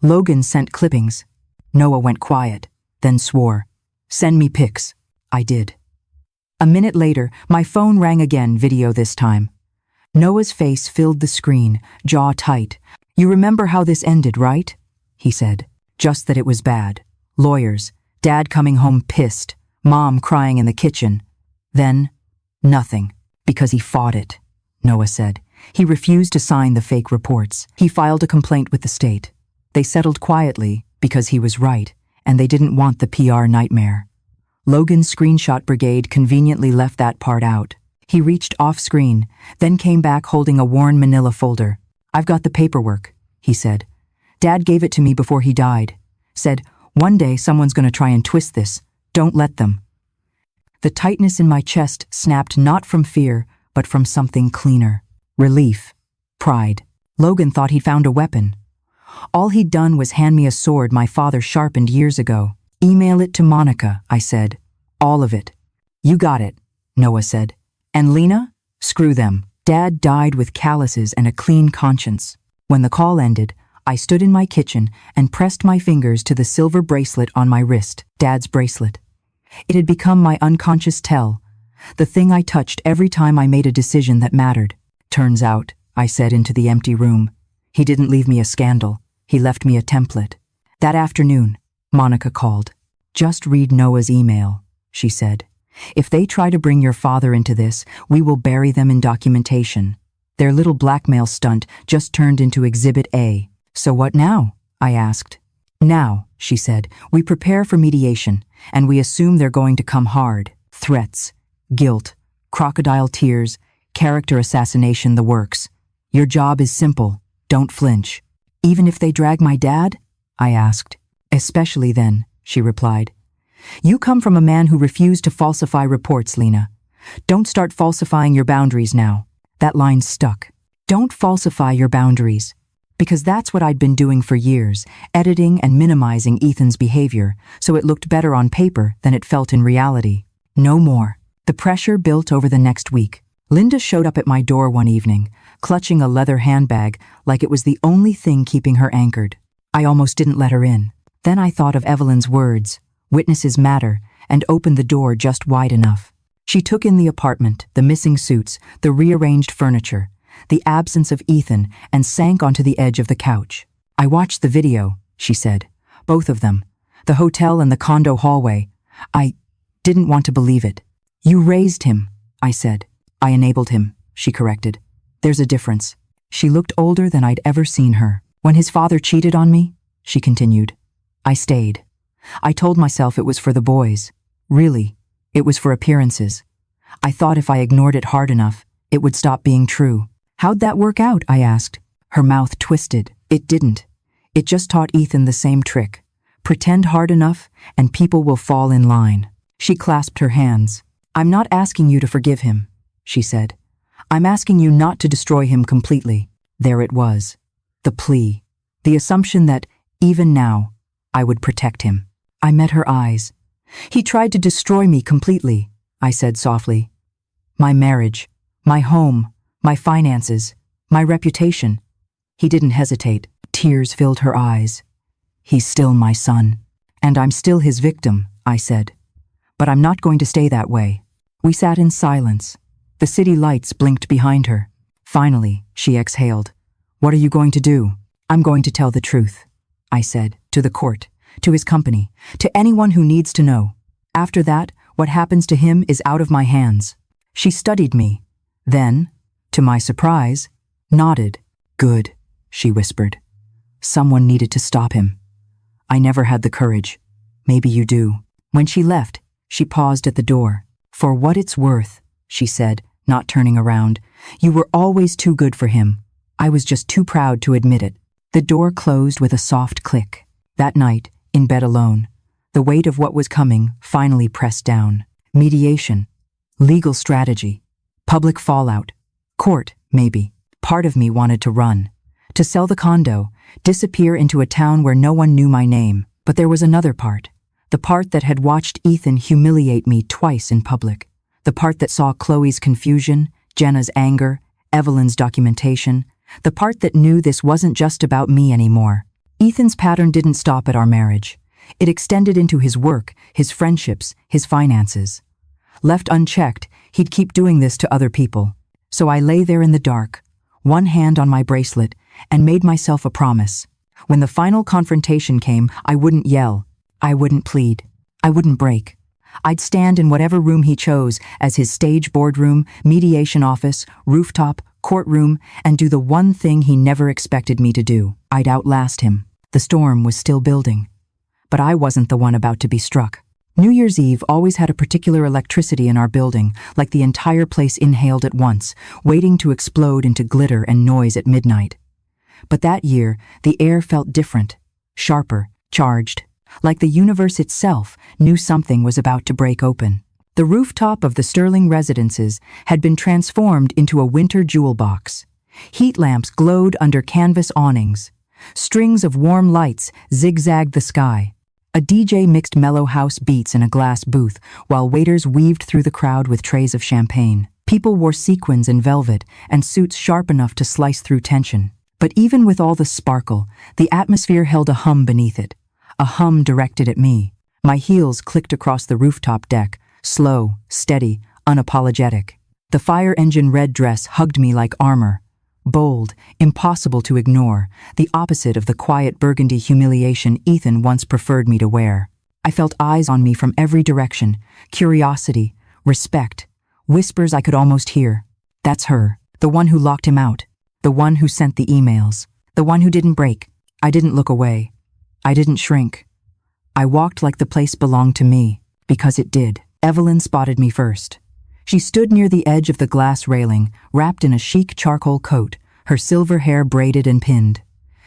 Speaker 1: Logan sent clippings. Noah went quiet, then swore. "Send me pics." I did. A minute later, my phone rang again, video this time. Noah's face filled the screen, jaw tight. "You remember how this ended, right?" he said. "Just that it was bad. Lawyers, Dad coming home pissed, Mom crying in the kitchen. Then, nothing, because he fought it," Noah said. "He refused to sign the fake reports. He filed a complaint with the state. They settled quietly because he was right, and they didn't want the PR nightmare." Logan's screenshot brigade conveniently left that part out. He reached off-screen, then came back holding a worn manila folder. "I've got the paperwork," he said. "Dad gave it to me before he died. Said, one day someone's going to try and twist this. Don't let them." The tightness in my chest snapped not from fear, but from something cleaner. Relief. Pride. Logan thought he'd found a weapon. All he'd done was hand me a sword my father sharpened years ago. "Email it to Monica," I said. "All of it." "You got it," Noah said. "And Lena? Screw them. Dad died with calluses and a clean conscience." When the call ended, I stood in my kitchen and pressed my fingers to the silver bracelet on my wrist, Dad's bracelet. It had become my unconscious tell, the thing I touched every time I made a decision that mattered. "Turns out," I said into the empty room, "he didn't leave me a scandal. He left me a template." That afternoon, Monica called. "Just read Noah's email," she said. "If they try to bring your father into this, we will bury them in documentation. Their little blackmail stunt just turned into Exhibit A. So what now?" I asked. "Now," she said, "we prepare for mediation, and we assume they're going to come hard. Threats, guilt, crocodile tears, character assassination, the works. Your job is simple. Don't flinch." "Even if they drag my dad?" I asked. "Especially then," she replied. "You come from a man who refused to falsify reports, Lena. Don't start falsifying your boundaries now." That line stuck. Don't falsify your boundaries. Because that's what I'd been doing for years, editing and minimizing Ethan's behavior, so it looked better on paper than it felt in reality. No more. The pressure built over the next week. Linda showed up at my door one evening, clutching a leather handbag like it was the only thing keeping her anchored. I almost didn't let her in. Then I thought of Evelyn's words, "Witnesses matter," and opened the door just wide enough. She took in the apartment, the missing suits, the rearranged furniture, the absence of Ethan, and sank onto the edge of the couch. "I watched the video," she said. "Both of them. The hotel and the condo hallway. I didn't want to believe it." "You raised him," I said. "I enabled him," she corrected. "There's a difference." She looked older than I'd ever seen her. "When his father cheated on me," she continued, "I stayed. I told myself it was for the boys. Really, it was for appearances. I thought if I ignored it hard enough, it would stop being true." "How'd that work out?" I asked. Her mouth twisted. "It didn't. It just taught Ethan the same trick. Pretend hard enough, and people will fall in line." She clasped her hands. "I'm not asking you to forgive him," she said. "I'm asking you not to destroy him completely." There it was. The plea. The assumption that, even now, I would protect him. I met her eyes. "He tried to destroy me completely," I said softly. "My marriage, my home, my finances, my reputation." He didn't hesitate. Tears filled her eyes. "He's still my son. And I'm still his victim," I said. But I'm not going to stay that way. We sat in silence. The city lights blinked behind her. Finally, she exhaled. What are you going to do? I'm going to tell the truth, I said, to the court, to his company, to anyone who needs to know. After that, what happens to him is out of my hands. She studied me. Then, to my surprise, nodded. Good, she whispered. Someone needed to stop him. I never had the courage. Maybe you do. When she left, she paused at the door. For what it's worth, she said, not turning around, you were always too good for him. I was just too proud to admit it. The door closed with a soft click. That night, in bed alone, the weight of what was coming finally pressed down. Mediation, legal strategy, public fallout, court, maybe. Part of me wanted to run, to sell the condo, disappear into a town where no one knew my name. But there was another part, the part that had watched Ethan humiliate me twice in public, the part that saw Chloe's confusion, Jenna's anger, Evelyn's documentation, the part that knew this wasn't just about me anymore. Ethan's pattern didn't stop at our marriage. It extended into his work, his friendships, his finances. Left unchecked, he'd keep doing this to other people. So I lay there in the dark, one hand on my bracelet, and made myself a promise. When the final confrontation came, I wouldn't yell. I wouldn't plead. I wouldn't break. I'd stand in whatever room he chose as his stage boardroom, mediation office, rooftop, courtroom, and do the one thing he never expected me to do. I'd outlast him. The storm was still building. But I wasn't the one about to be struck. New Year's Eve always had a particular electricity in our building, like the entire place inhaled at once, waiting to explode into glitter and noise at midnight. But that year, the air felt different, sharper, charged, like the universe itself knew something was about to break open. The rooftop of the Sterling residences had been transformed into a winter jewel box. Heat lamps glowed under canvas awnings. Strings of warm lights zigzagged the sky. A DJ mixed mellow house beats in a glass booth, while waiters weaved through the crowd with trays of champagne. People wore sequins and velvet, and suits sharp enough to slice through tension. But even with all the sparkle, the atmosphere held a hum beneath it. A hum directed at me. My heels clicked across the rooftop deck, slow, steady, unapologetic. The fire engine red dress hugged me like armor. Bold, impossible to ignore, the opposite of the quiet burgundy humiliation Ethan once preferred me to wear. I felt eyes on me from every direction, curiosity, respect, whispers I could almost hear. That's her, the one who locked him out, the one who sent the emails, the one who didn't break. I didn't look away. I didn't shrink. I walked like the place belonged to me, because it did. Evelyn spotted me first. She stood near the edge of the glass railing, wrapped in a chic charcoal coat, her silver hair braided and pinned.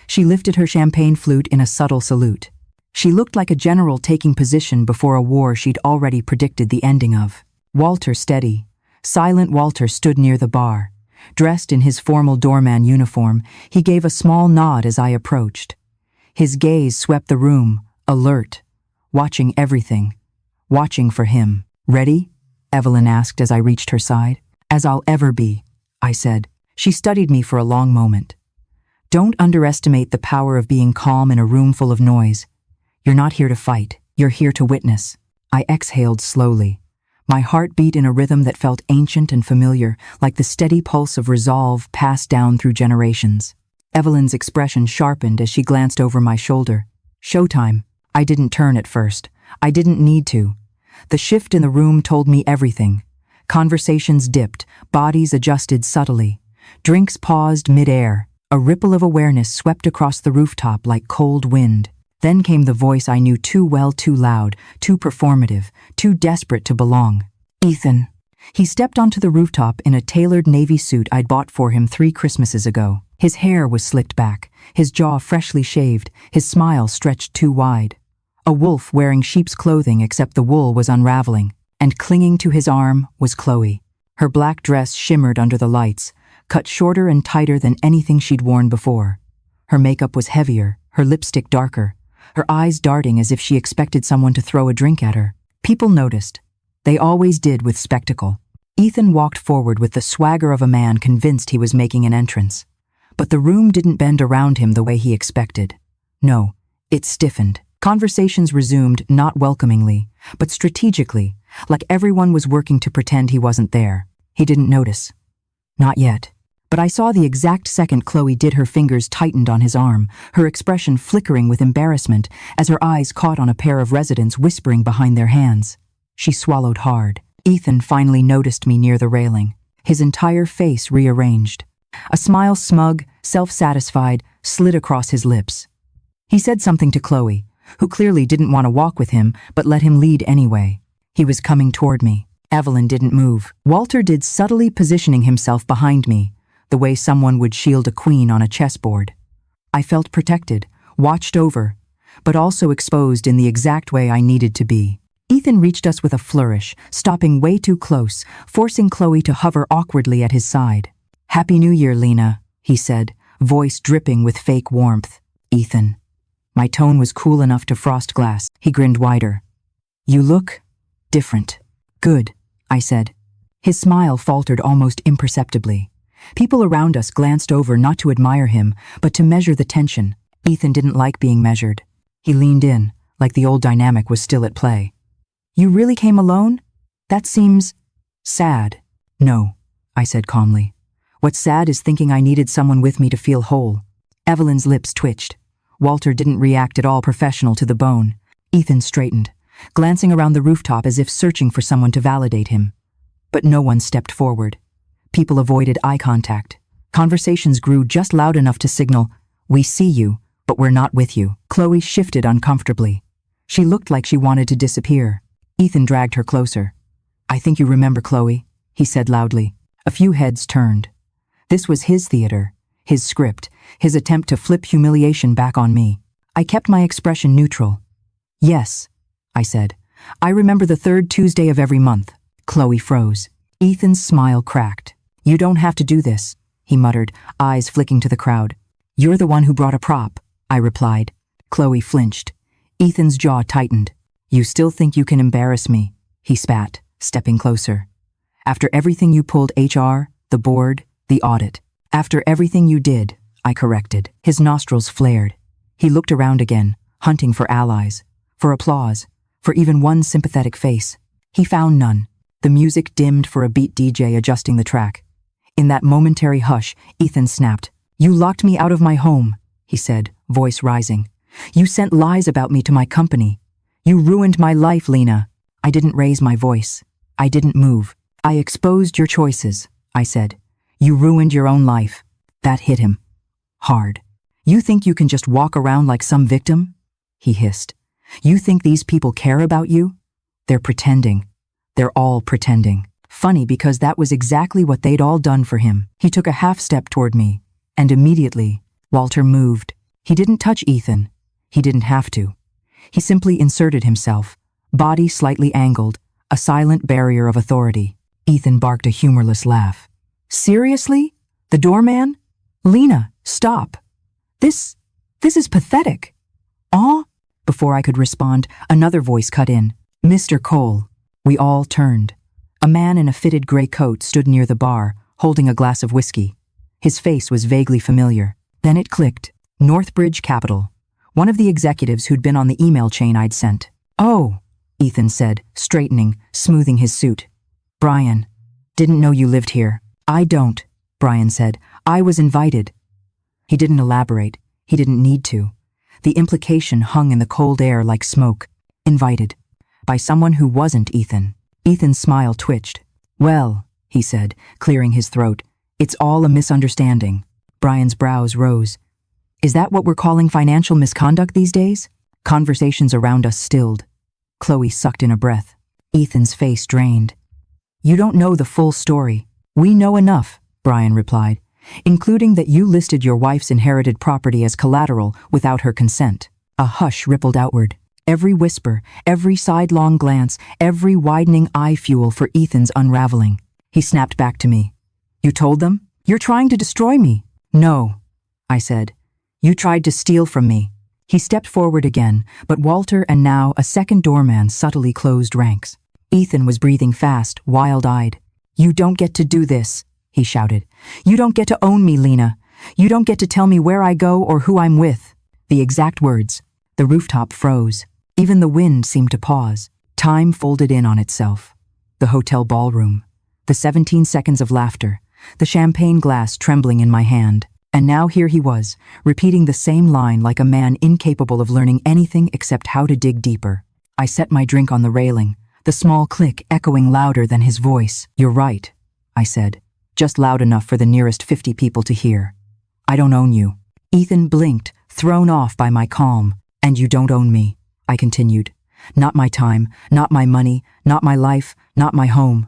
Speaker 1: She lifted her champagne flute in a subtle salute. She looked like a general taking position before a war she'd already predicted the ending of. Walter steady. Silent Walter stood near the bar. Dressed in his formal doorman uniform, he gave a small nod as I approached. His gaze swept the room, alert, watching everything, watching for him. Ready? Evelyn asked as I reached her side. As I'll ever be, I said. She studied me for a long moment. Don't underestimate the power of being calm in a room full of noise. You're not here to fight. You're here to witness. I exhaled slowly. My heart beat in a rhythm that felt ancient and familiar, like the steady pulse of resolve passed down through generations. Evelyn's expression sharpened as she glanced over my shoulder. Showtime. I didn't turn at first. I didn't need to. The shift in the room told me everything. Conversations dipped, bodies adjusted subtly. Drinks paused mid-air. A ripple of awareness swept across the rooftop like cold wind. Then came the voice I knew too well, too loud, too performative, too desperate to belong. Ethan. He stepped onto the rooftop in a tailored navy suit I'd bought for him 3 Christmases ago. His hair was slicked back, his jaw freshly shaved, his smile stretched too wide. A wolf wearing sheep's clothing except the wool was unraveling, and clinging to his arm was Chloe. Her black dress shimmered under the lights, cut shorter and tighter than anything she'd worn before. Her makeup was heavier, her lipstick darker, her eyes darting as if she expected someone to throw a drink at her. People noticed. They always did with spectacle. Ethan walked forward with the swagger of a man convinced he was making an entrance. But the room didn't bend around him the way he expected. No, it stiffened. Conversations resumed not welcomingly, but strategically, like everyone was working to pretend he wasn't there. He didn't notice. Not yet. But I saw the exact second Chloe did. Her fingers tightened on his arm, her expression flickering with embarrassment as her eyes caught on a pair of residents whispering behind their hands. She swallowed hard. Ethan finally noticed me near the railing, his entire face rearranged. A smile, smug, self-satisfied, slid across his lips. He said something to Chloe, who clearly didn't want to walk with him but let him lead anyway. He was coming toward me. Evelyn didn't move. Walter did, subtly positioning himself behind me, the way someone would shield a queen on a chessboard. I felt protected, watched over, but also exposed in the exact way I needed to be. Ethan reached us with a flourish, stopping way too close, forcing Chloe to hover awkwardly at his side. "Happy New Year, Lena," he said, voice dripping with fake warmth. "Ethan." My tone was cool enough to frost glass. He grinned wider. "You look different." "Good," I said. His smile faltered almost imperceptibly. People around us glanced over not to admire him, but to measure the tension. Ethan didn't like being measured. He leaned in, like the old dynamic was still at play. "You really came alone? That seems sad." "No," I said calmly. "What's sad is thinking I needed someone with me to feel whole." Evelyn's lips twitched. Walter didn't react at all, professional to the bone. Ethan straightened, glancing around the rooftop as if searching for someone to validate him. But no one stepped forward. People avoided eye contact. Conversations grew just loud enough to signal, "We see you, but we're not with you." Chloe shifted uncomfortably. She looked like she wanted to disappear. Ethan dragged her closer. "I think you remember, Chloe," he said loudly. A few heads turned. This was his theater, his script, his attempt to flip humiliation back on me. I kept my expression neutral. "Yes," I said. "I remember the third Tuesday of every month." Chloe froze. Ethan's smile cracked. "You don't have to do this," he muttered, eyes flicking to the crowd. "You're the one who brought a prop," I replied. Chloe flinched. Ethan's jaw tightened. "You still think you can embarrass me?" he spat, stepping closer. "After everything you pulled, HR, the board, the audit. After everything you did," I corrected. His nostrils flared. He looked around again, hunting for allies, for applause, for even one sympathetic face. He found none. The music dimmed for a beat DJ adjusting the track. In that momentary hush, Ethan snapped. "You locked me out of my home," he said, voice rising. "You sent lies about me to my company. You ruined my life, Lena." I didn't raise my voice. I didn't move. "I exposed your choices," I said. "You ruined your own life." That hit him. Hard. "You think you can just walk around like some victim?" he hissed. "You think these people care about you? They're pretending. They're all pretending." Funny, because that was exactly what they'd all done for him. He took a half step toward me, and immediately, Walter moved. He didn't touch Ethan. He didn't have to. He simply inserted himself, body slightly angled, a silent barrier of authority. Ethan barked a humorless laugh. "Seriously? The doorman? Lena, stop. This is pathetic." "Aw?" Before I could respond, another voice cut in. "Mr. Cole." We all turned. A man in a fitted gray coat stood near the bar, holding a glass of whiskey. His face was vaguely familiar. Then it clicked. Northbridge Capital. One of the executives who'd been on the email chain I'd sent. "Oh," Ethan said, straightening, smoothing his suit. "Brian, didn't know you lived here." "I don't," Brian said. "I was invited." He didn't elaborate. He didn't need to. The implication hung in the cold air like smoke. Invited. By someone who wasn't Ethan. Ethan's smile twitched. "Well," he said, clearing his throat, "it's all a misunderstanding." Brian's brows rose. "Is that what we're calling financial misconduct these days?" Conversations around us stilled. Chloe sucked in a breath. Ethan's face drained. "You don't know the full story." "We know enough," Brian replied, "including that you listed your wife's inherited property as collateral without her consent." A hush rippled outward. Every whisper, every sidelong glance, every widening eye fuel for Ethan's unraveling. He snapped back to me. "You told them? You're trying to destroy me." "No," I said. "You tried to steal from me." He stepped forward again, but Walter and now a second doorman subtly closed ranks. Ethan was breathing fast, wild-eyed. "You don't get to do this," he shouted. "You don't get to own me, Lena. You don't get to tell me where I go or who I'm with." The exact words. The rooftop froze. Even the wind seemed to pause. Time folded in on itself. The hotel ballroom. The 17 seconds of laughter. The champagne glass trembling in my hand. And now here he was, repeating the same line like a man incapable of learning anything except how to dig deeper. I set my drink on the railing, the small click echoing louder than his voice. "You're right," I said, just loud enough for the nearest 50 people to hear. "I don't own you." Ethan blinked, thrown off by my calm. "And you don't own me," I continued. "Not my time, not my money, not my life, not my home."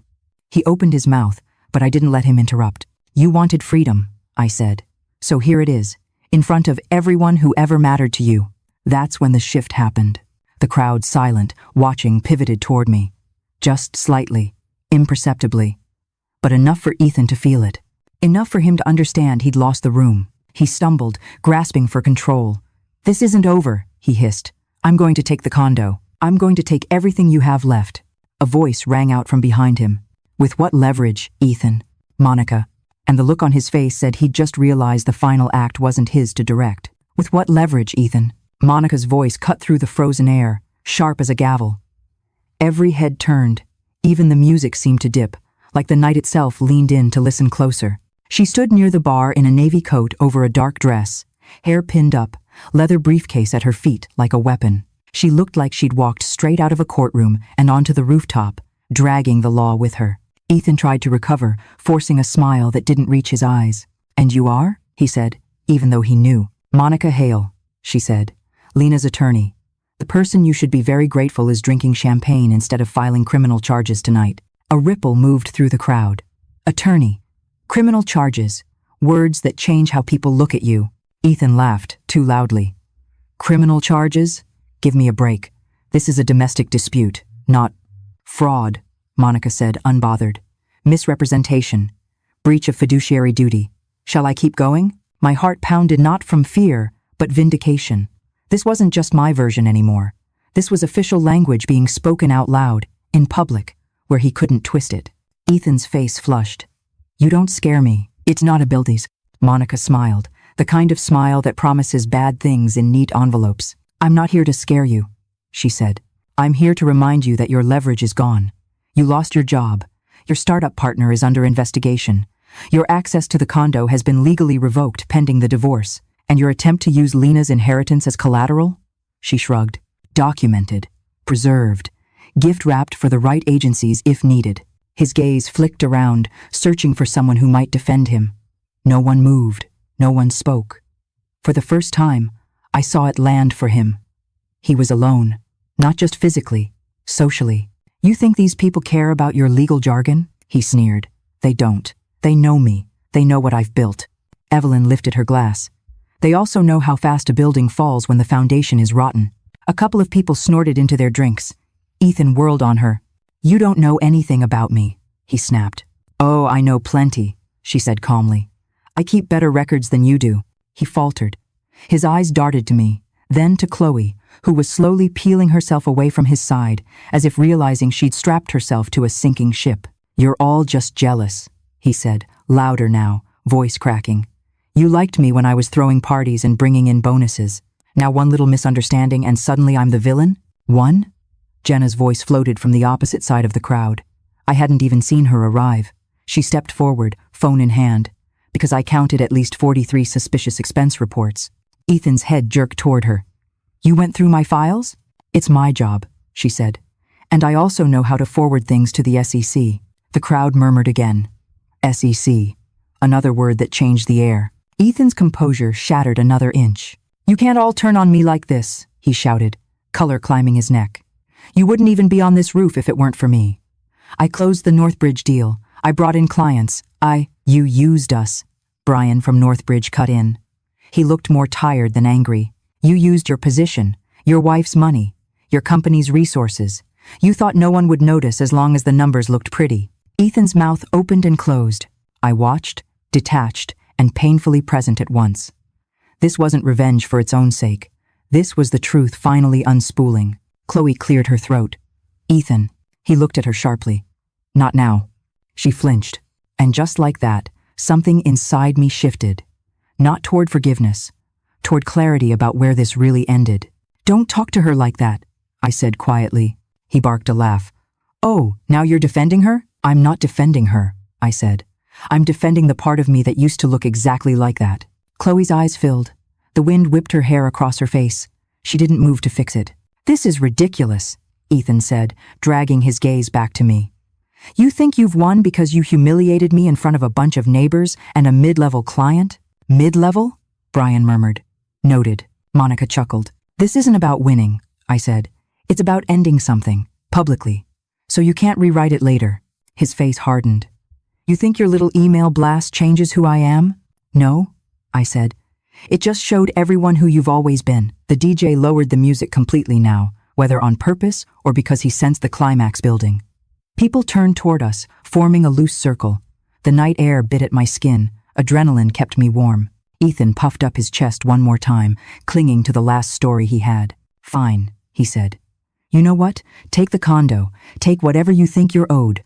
Speaker 1: He opened his mouth, but I didn't let him interrupt. "You wanted freedom," I said. "So here it is, in front of everyone who ever mattered to you." That's when the shift happened. The crowd, silent, watching, pivoted toward me. Just slightly, imperceptibly. But enough for Ethan to feel it. Enough for him to understand he'd lost the room. He stumbled, grasping for control. "This isn't over," he hissed. "I'm going to take the condo. I'm going to take everything you have left." A voice rang out from behind him. "With what leverage, Ethan?" "Monica." And the look on his face said he'd just realized the final act wasn't his to direct. "With what leverage, Ethan?" Monica's voice cut through the frozen air, sharp as a gavel. Every head turned. Even the music seemed to dip, like the night itself leaned in to listen closer. She stood near the bar in a navy coat over a dark dress, hair pinned up, leather briefcase at her feet like a weapon. She looked like she'd walked straight out of a courtroom and onto the rooftop, dragging the law with her. Ethan tried to recover, forcing a smile that didn't reach his eyes. "And you are?" he said, even though he knew. "Monica Hale," she said, "Lena's attorney. The person you should be very grateful is drinking champagne instead of filing criminal charges tonight." A ripple moved through the crowd. Attorney. Criminal charges. Words that change how people look at you. Ethan laughed, too loudly. "Criminal charges? Give me a break. This is a domestic dispute, not fraud," Monica said, unbothered. "Misrepresentation. Breach of fiduciary duty. Shall I keep going?" My heart pounded not from fear, but vindication. This wasn't just my version anymore. This was official language being spoken out loud, in public, where he couldn't twist it. Ethan's face flushed. "You don't scare me. It's not abilities." Monica smiled, the kind of smile that promises bad things in neat envelopes. "I'm not here to scare you," she said. "I'm here to remind you that your leverage is gone. You lost your job. Your startup partner is under investigation. Your access to the condo has been legally revoked pending the divorce. And your attempt to use Lena's inheritance as collateral?" She shrugged. "Documented. Preserved. Gift-wrapped for the right agencies if needed." His gaze flicked around, searching for someone who might defend him. No one moved. No one spoke. For the first time, I saw it land for him. He was alone. Not just physically, socially. "You think these people care about your legal jargon?" he sneered. "They don't. They know me. They know what I've built." Evelyn lifted her glass. "They also know how fast a building falls when the foundation is rotten." A couple of people snorted into their drinks. Ethan whirled on her. "You don't know anything about me," he snapped. "Oh, I know plenty," she said calmly. "I keep better records than you do." He faltered. His eyes darted to me, then to Chloe, who was slowly peeling herself away from his side, as if realizing she'd strapped herself to a sinking ship. "You're all just jealous," he said, louder now, voice cracking. "You liked me when I was throwing parties and bringing in bonuses. Now one little misunderstanding and suddenly I'm the villain? One?" Jenna's voice floated from the opposite side of the crowd. I hadn't even seen her arrive. She stepped forward, phone in hand, because I counted at least 43 suspicious expense reports. Ethan's head jerked toward her. "You went through my files?" "It's my job," she said. "And I also know how to forward things to the SEC." The crowd murmured again. SEC. Another word that changed the air. Ethan's composure shattered another inch. "You can't all turn on me like this," he shouted, color climbing his neck. "You wouldn't even be on this roof if it weren't for me. I closed the Northbridge deal. I brought in clients. You used us," Brian from Northbridge cut in. He looked more tired than angry. "You used your position, your wife's money, your company's resources. You thought no one would notice as long as the numbers looked pretty." Ethan's mouth opened and closed. I watched, detached, and painfully present at once. This wasn't revenge for its own sake. This was the truth finally unspooling. Chloe cleared her throat. "Ethan." He looked at her sharply. "Not now." She flinched. And just like that, something inside me shifted. Not toward forgiveness, toward clarity about where this really ended. Don't talk to her like that, I said quietly. He barked a laugh. Oh, now you're defending her? I'm not defending her, I said. I'm defending the part of me that used to look exactly like that. Chloe's eyes filled. The wind whipped her hair across her face. She didn't move to fix it. This is ridiculous, Ethan said, dragging his gaze back to me. You think you've won because you humiliated me in front of a bunch of neighbors and a mid-level client? Mid-level? Brian murmured. Noted. Monica chuckled. This isn't about winning, I said. It's about ending something, publicly. So you can't rewrite it later. His face hardened. You think your little email blast changes who I am? No, I said. It just showed everyone who you've always been. The DJ lowered the music completely now, whether on purpose or because he sensed the climax building. People turned toward us, forming a loose circle. The night air bit at my skin. Adrenaline kept me warm. Ethan puffed up his chest one more time, clinging to the last story he had. Fine, he said. You know what? Take the condo. Take whatever you think you're owed.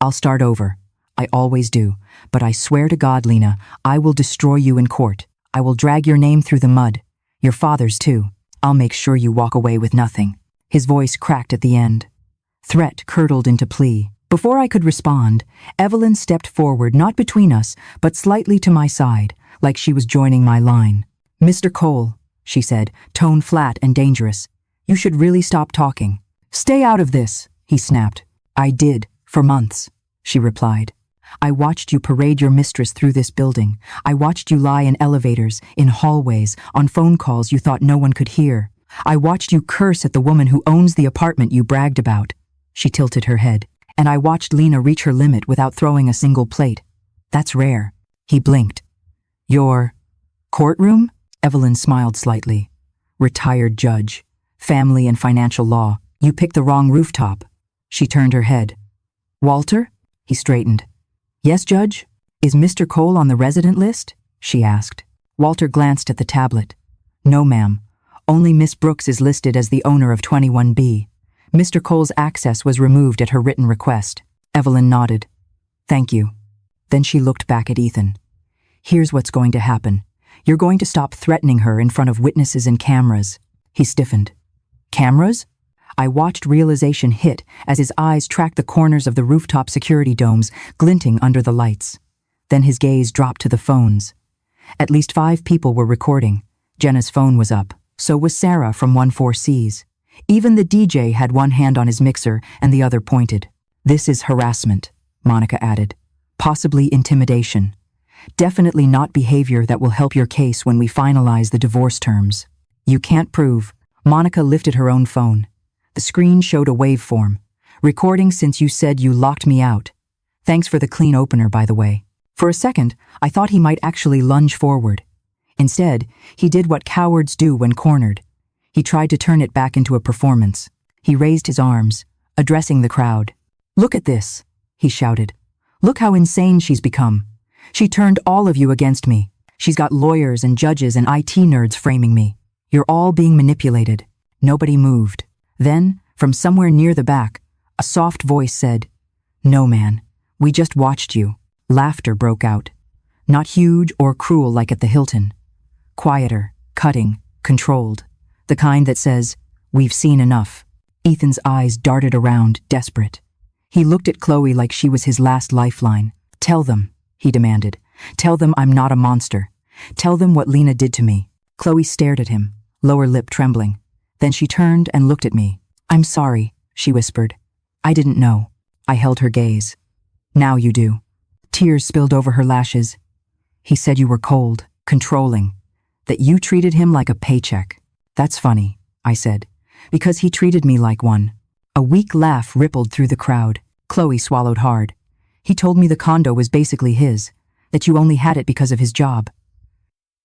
Speaker 1: I'll start over. I always do. But I swear to God, Lena, I will destroy you in court. I will drag your name through the mud. Your father's too. I'll make sure you walk away with nothing. His voice cracked at the end. Threat curdled into plea. Before I could respond, Evelyn stepped forward, not between us, but slightly to my side, like she was joining my line. Mr. Cole, she said, tone flat and dangerous. You should really stop talking. Stay out of this, he snapped. I did, for months, she replied. I watched you parade your mistress through this building. I watched you lie in elevators, in hallways, on phone calls you thought no one could hear. I watched you curse at the woman who owns the apartment you bragged about. She tilted her head, and I watched Lena reach her limit without throwing a single plate. That's rare. He blinked. Your courtroom? Evelyn smiled slightly. Retired judge. Family and financial law. You picked the wrong rooftop. She turned her head. Walter? He straightened. Yes, Judge? Is Mr. Cole on the resident list? She asked. Walter glanced at the tablet. No, ma'am. Only Miss Brooks is listed as the owner of 21B. Mr. Cole's access was removed at her written request. Evelyn nodded. Thank you. Then she looked back at Ethan. Here's what's going to happen. You're going to stop threatening her in front of witnesses and cameras. He stiffened. Cameras? I watched realization hit as his eyes tracked the corners of the rooftop security domes glinting under the lights. Then his gaze dropped to the phones. At least 5 people were recording. Jenna's phone was up. So was Sarah from 14C's. Even the DJ had one hand on his mixer and the other pointed. This is harassment, Monica added. Possibly intimidation. Definitely not behavior that will help your case when we finalize the divorce terms. You can't prove. Monica lifted her own phone. The screen showed a waveform. Recording since you said you locked me out. Thanks for the clean opener, by the way. For a second, I thought he might actually lunge forward. Instead, he did what cowards do when cornered. He tried to turn it back into a performance. He raised his arms, addressing the crowd. Look at this, he shouted. Look how insane she's become. She turned all of you against me. She's got lawyers and judges and IT nerds framing me. You're all being manipulated. Nobody moved. Then, from somewhere near the back, a soft voice said, No, man, we just watched you. Laughter broke out. Not huge or cruel like at the Hilton. Quieter, cutting, controlled. The kind that says, We've seen enough. Ethan's eyes darted around, desperate. He looked at Chloe like she was his last lifeline. Tell them, he demanded. Tell them I'm not a monster. Tell them what Lena did to me. Chloe stared at him, lower lip trembling. Then she turned and looked at me. I'm sorry, she whispered. I didn't know. I held her gaze. Now you do. Tears spilled over her lashes. He said you were cold, controlling, that you treated him like a paycheck. That's funny, I said, because he treated me like one. A weak laugh rippled through the crowd. Chloe swallowed hard. He told me the condo was basically his, that you only had it because of his job.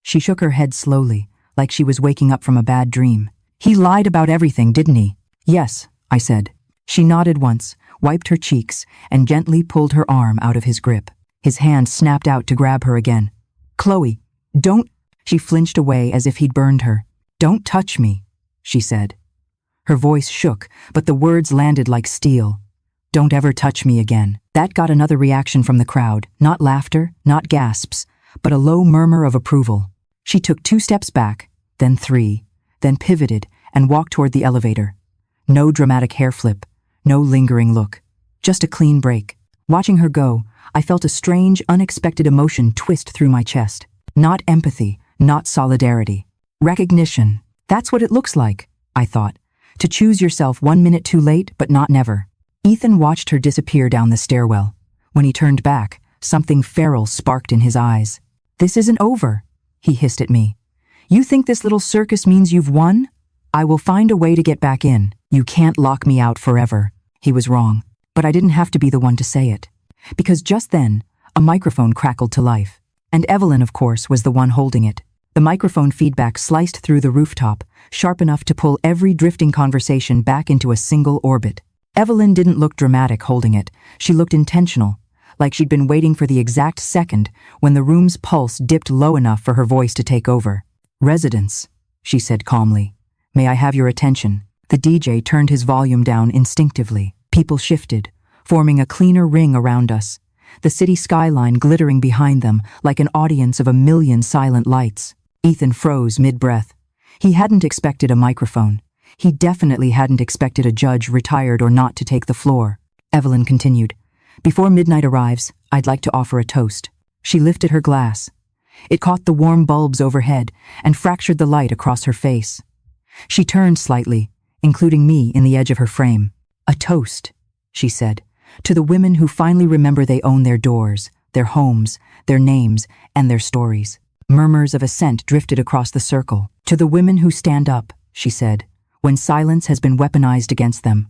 Speaker 1: She shook her head slowly, like she was waking up from a bad dream. He lied about everything, didn't he? Yes, I said. She nodded once, wiped her cheeks, and gently pulled her arm out of his grip. His hand snapped out to grab her again. Chloe, don't... She flinched away as if he'd burned her. Don't touch me, she said. Her voice shook, but the words landed like steel. Don't ever touch me again. That got another reaction from the crowd, not laughter, not gasps, but a low murmur of approval. She took 2 steps back, then 3, then pivoted and walked toward the elevator. No dramatic hair flip, no lingering look, just a clean break. Watching her go, I felt a strange, unexpected emotion twist through my chest. Not empathy, not solidarity. Recognition. That's what it looks like, I thought. To choose yourself 1 minute too late, but not never. Ethan watched her disappear down the stairwell. When he turned back, something feral sparked in his eyes. "This isn't over," he hissed at me. "You think this little circus means you've won? I will find a way to get back in. You can't lock me out forever." He was wrong, but I didn't have to be the one to say it. Because just then, a microphone crackled to life. And Evelyn, of course, was the one holding it. The microphone feedback sliced through the rooftop, sharp enough to pull every drifting conversation back into a single orbit. Evelyn didn't look dramatic holding it. She looked intentional, like she'd been waiting for the exact second when the room's pulse dipped low enough for her voice to take over. "Residents," she said calmly. "May I have your attention?" The DJ turned his volume down instinctively. People shifted, forming a cleaner ring around us, the city skyline glittering behind them like an audience of 1,000,000 silent lights. Ethan froze mid-breath. He hadn't expected a microphone. He definitely hadn't expected a judge, retired or not, to take the floor. Evelyn continued, "Before midnight arrives, I'd like to offer a toast." She lifted her glass. It caught the warm bulbs overhead and fractured the light across her face. She turned slightly, including me in the edge of her frame. "A toast," she said, "to the women who finally remember they own their doors, their homes, their names, and their stories." Murmurs of assent drifted across the circle. "To the women who stand up," she said, "when silence has been weaponized against them.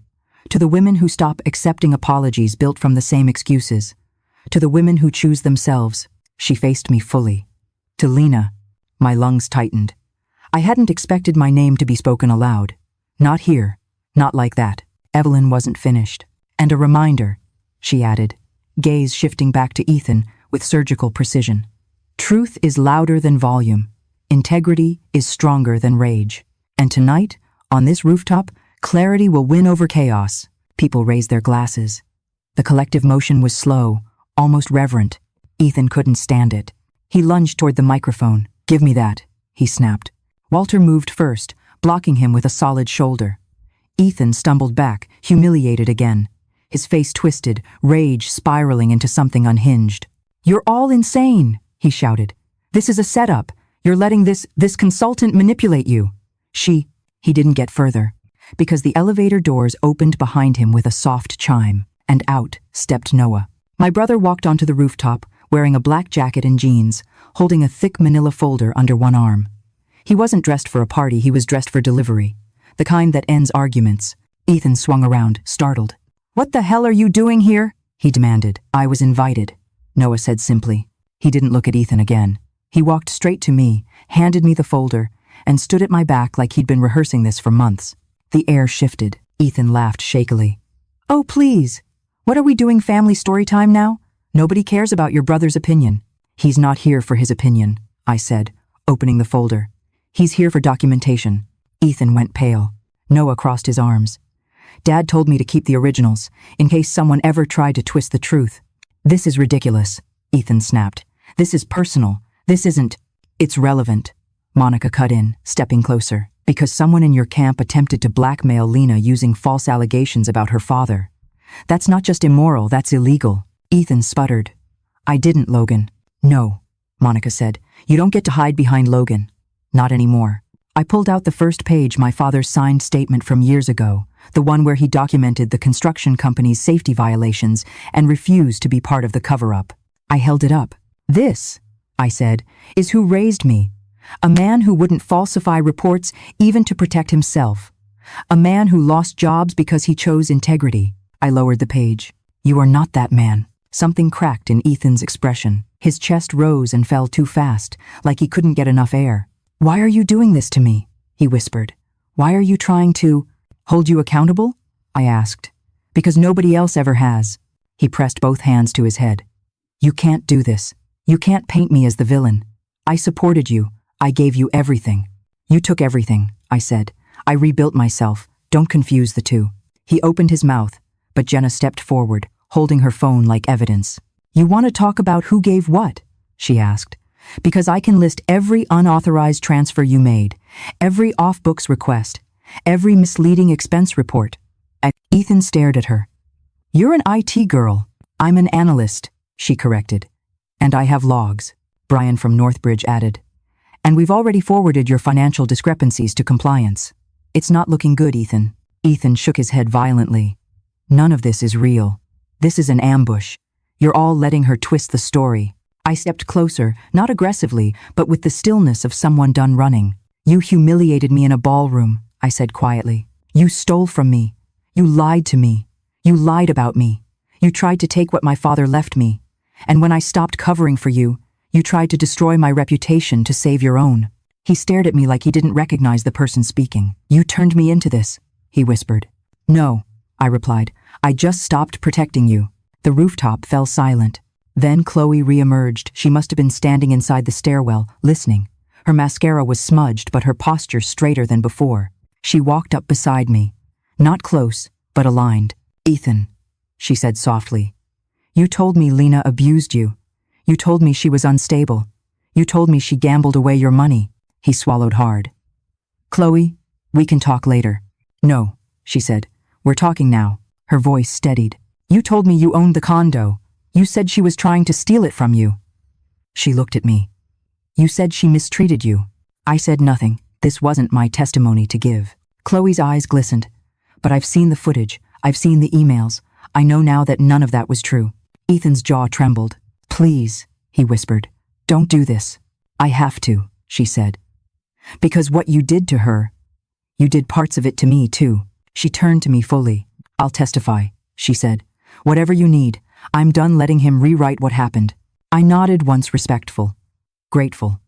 Speaker 1: To the women who stop accepting apologies built from the same excuses. To the women who choose themselves." She faced me fully. "To Lena." My lungs tightened. I hadn't expected my name to be spoken aloud. Not here. Not like that. Evelyn wasn't finished. "And a reminder," she added, gaze shifting back to Ethan with surgical precision. "Truth is louder than volume. Integrity is stronger than rage. And tonight, on this rooftop, clarity will win over chaos." People raised their glasses. The collective motion was slow, almost reverent. Ethan couldn't stand it. He lunged toward the microphone. "Give me that," he snapped. Walter moved first, blocking him with a solid shoulder. Ethan stumbled back, humiliated again. His face twisted, rage spiraling into something unhinged. "You're all insane," he shouted. "This is a setup. You're letting this consultant manipulate you." He didn't get further, because the elevator doors opened behind him with a soft chime, and out stepped Noah. My brother walked onto the rooftop, wearing a black jacket and jeans, holding a thick manila folder under one arm. He wasn't dressed for a party, he was dressed for delivery, the kind that ends arguments. Ethan swung around, startled. "What the hell are you doing here?" he demanded. "I was invited," Noah said simply. He didn't look at Ethan again. He walked straight to me, handed me the folder, and stood at my back like he'd been rehearsing this for months. The air shifted. Ethan laughed shakily. "Oh, please. What are we doing, family story time now? Nobody cares about your brother's opinion." "He's not here for his opinion," I said, opening the folder. "He's here for documentation." Ethan went pale. Noah crossed his arms. "Dad told me to keep the originals, in case someone ever tried to twist the truth." "This is ridiculous," Ethan snapped. "This is personal. This isn't—" "It's relevant," Monica cut in, stepping closer. "Because someone in your camp attempted to blackmail Lena using false allegations about her father. That's not just immoral, that's illegal." Ethan sputtered. "I didn't, Logan." "No," Monica said. "You don't get to hide behind Logan. Not anymore." I pulled out the first page, my father's signed statement from years ago, the one where he documented the construction company's safety violations and refused to be part of the cover-up. I held it up. "This," I said, "is who raised me. A man who wouldn't falsify reports even to protect himself. A man who lost jobs because he chose integrity." I lowered the page. "You are not that man." Something cracked in Ethan's expression. His chest rose and fell too fast, like he couldn't get enough air. "Why are you doing this to me?" he whispered. "Why are you trying to hold you accountable?" I asked. "Because nobody else ever has." He pressed both hands to his head. "You can't do this. You can't paint me as the villain. I supported you. I gave you everything." "You took everything," I said. "I rebuilt myself. Don't confuse the two." He opened his mouth, but Jenna stepped forward, holding her phone like evidence. "You want to talk about who gave what?" she asked. "Because I can list every unauthorized transfer you made, every off-books request, Every misleading expense report. Ethan stared at her. You're an IT girl. I'm an analyst, she corrected. And I have logs, Brian from Northbridge added. And we've already forwarded your financial discrepancies to compliance. It's not looking good, Ethan. Ethan shook his head violently. None of this is real. This is an ambush. You're all letting her twist the story. I stepped closer, not aggressively, but with the stillness of someone done running. You humiliated me in a ballroom, I said quietly. You stole from me. You lied to me. You lied about me. You tried to take what my father left me. And when I stopped covering for you, you tried to destroy my reputation to save your own. He stared at me like he didn't recognize the person speaking. You turned me into this, he whispered. No, I replied. I just stopped protecting you. The rooftop fell silent. Then Chloe re-emerged. She must have been standing inside the stairwell, listening. Her mascara was smudged, but her posture straighter than before. She walked up beside me. Not close, but aligned. Ethan, she said softly. You told me Lena abused you. You told me she was unstable. You told me she gambled away your money. He swallowed hard. Chloe, we can talk later. No, she said. We're talking now. Her voice steadied. You told me you owned the condo. You said she was trying to steal it from you. She looked at me. You said she mistreated you. I said nothing. This wasn't my testimony to give. Chloe's eyes glistened. But I've seen the footage. I've seen the emails. I know now that none of that was true. Ethan's jaw trembled. Please, he whispered. Don't do this. I have to, she said. Because what you did to her, you did parts of it to me too. She turned to me fully. I'll testify, she said. Whatever you need. I'm done letting him rewrite what happened. I nodded once respectful, grateful,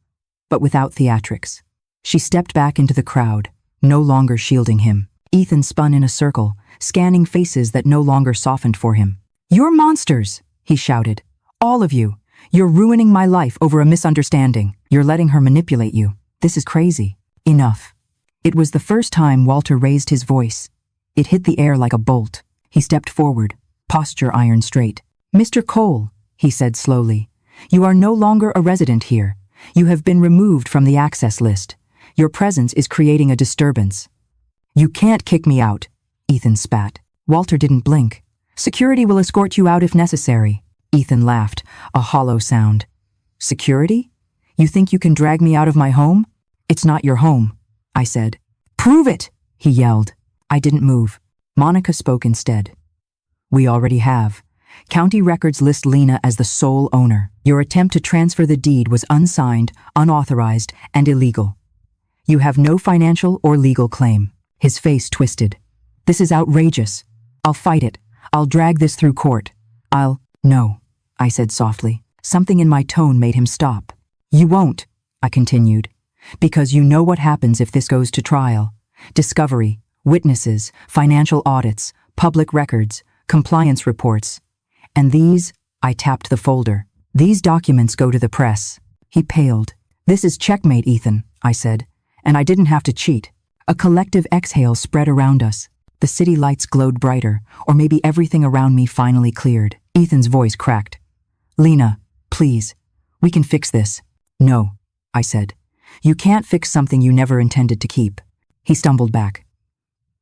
Speaker 1: but without theatrics. She stepped back into the crowd, no longer shielding him. Ethan spun in a circle, scanning faces that no longer softened for him. You're monsters, he shouted. All of you. You're ruining my life over a misunderstanding. You're letting her manipulate you. This is crazy. Enough. It was the first time Walter raised his voice. It hit the air like a bolt. He stepped forward, posture iron straight. Mr. Cole, he said slowly, you are no longer a resident here. You have been removed from the access list. Your presence is creating a disturbance. You can't kick me out, Ethan spat. Walter didn't blink. Security will escort you out if necessary. Ethan laughed, a hollow sound. Security? You think you can drag me out of my home? It's not your home, I said. Prove it, he yelled. I didn't move. Monica spoke instead. We already have. County records list Lena as the sole owner. Your attempt to transfer the deed was unsigned, unauthorized, and illegal. You have no financial or legal claim. His face twisted. This is outrageous. I'll fight it. I'll drag this through court. No, I said softly. Something in my tone made him stop. You won't, I continued, because you know what happens if this goes to trial. Discovery, witnesses, financial audits, public records, compliance reports. And these, I tapped the folder. These documents go to the press. He paled. This is checkmate, Ethan, I said, and I didn't have to cheat. A collective exhale spread around us. The city lights glowed brighter, or maybe everything around me finally cleared. Ethan's voice cracked. Lena, please, we can fix this. No, I said. You can't fix something you never intended to keep. He stumbled back.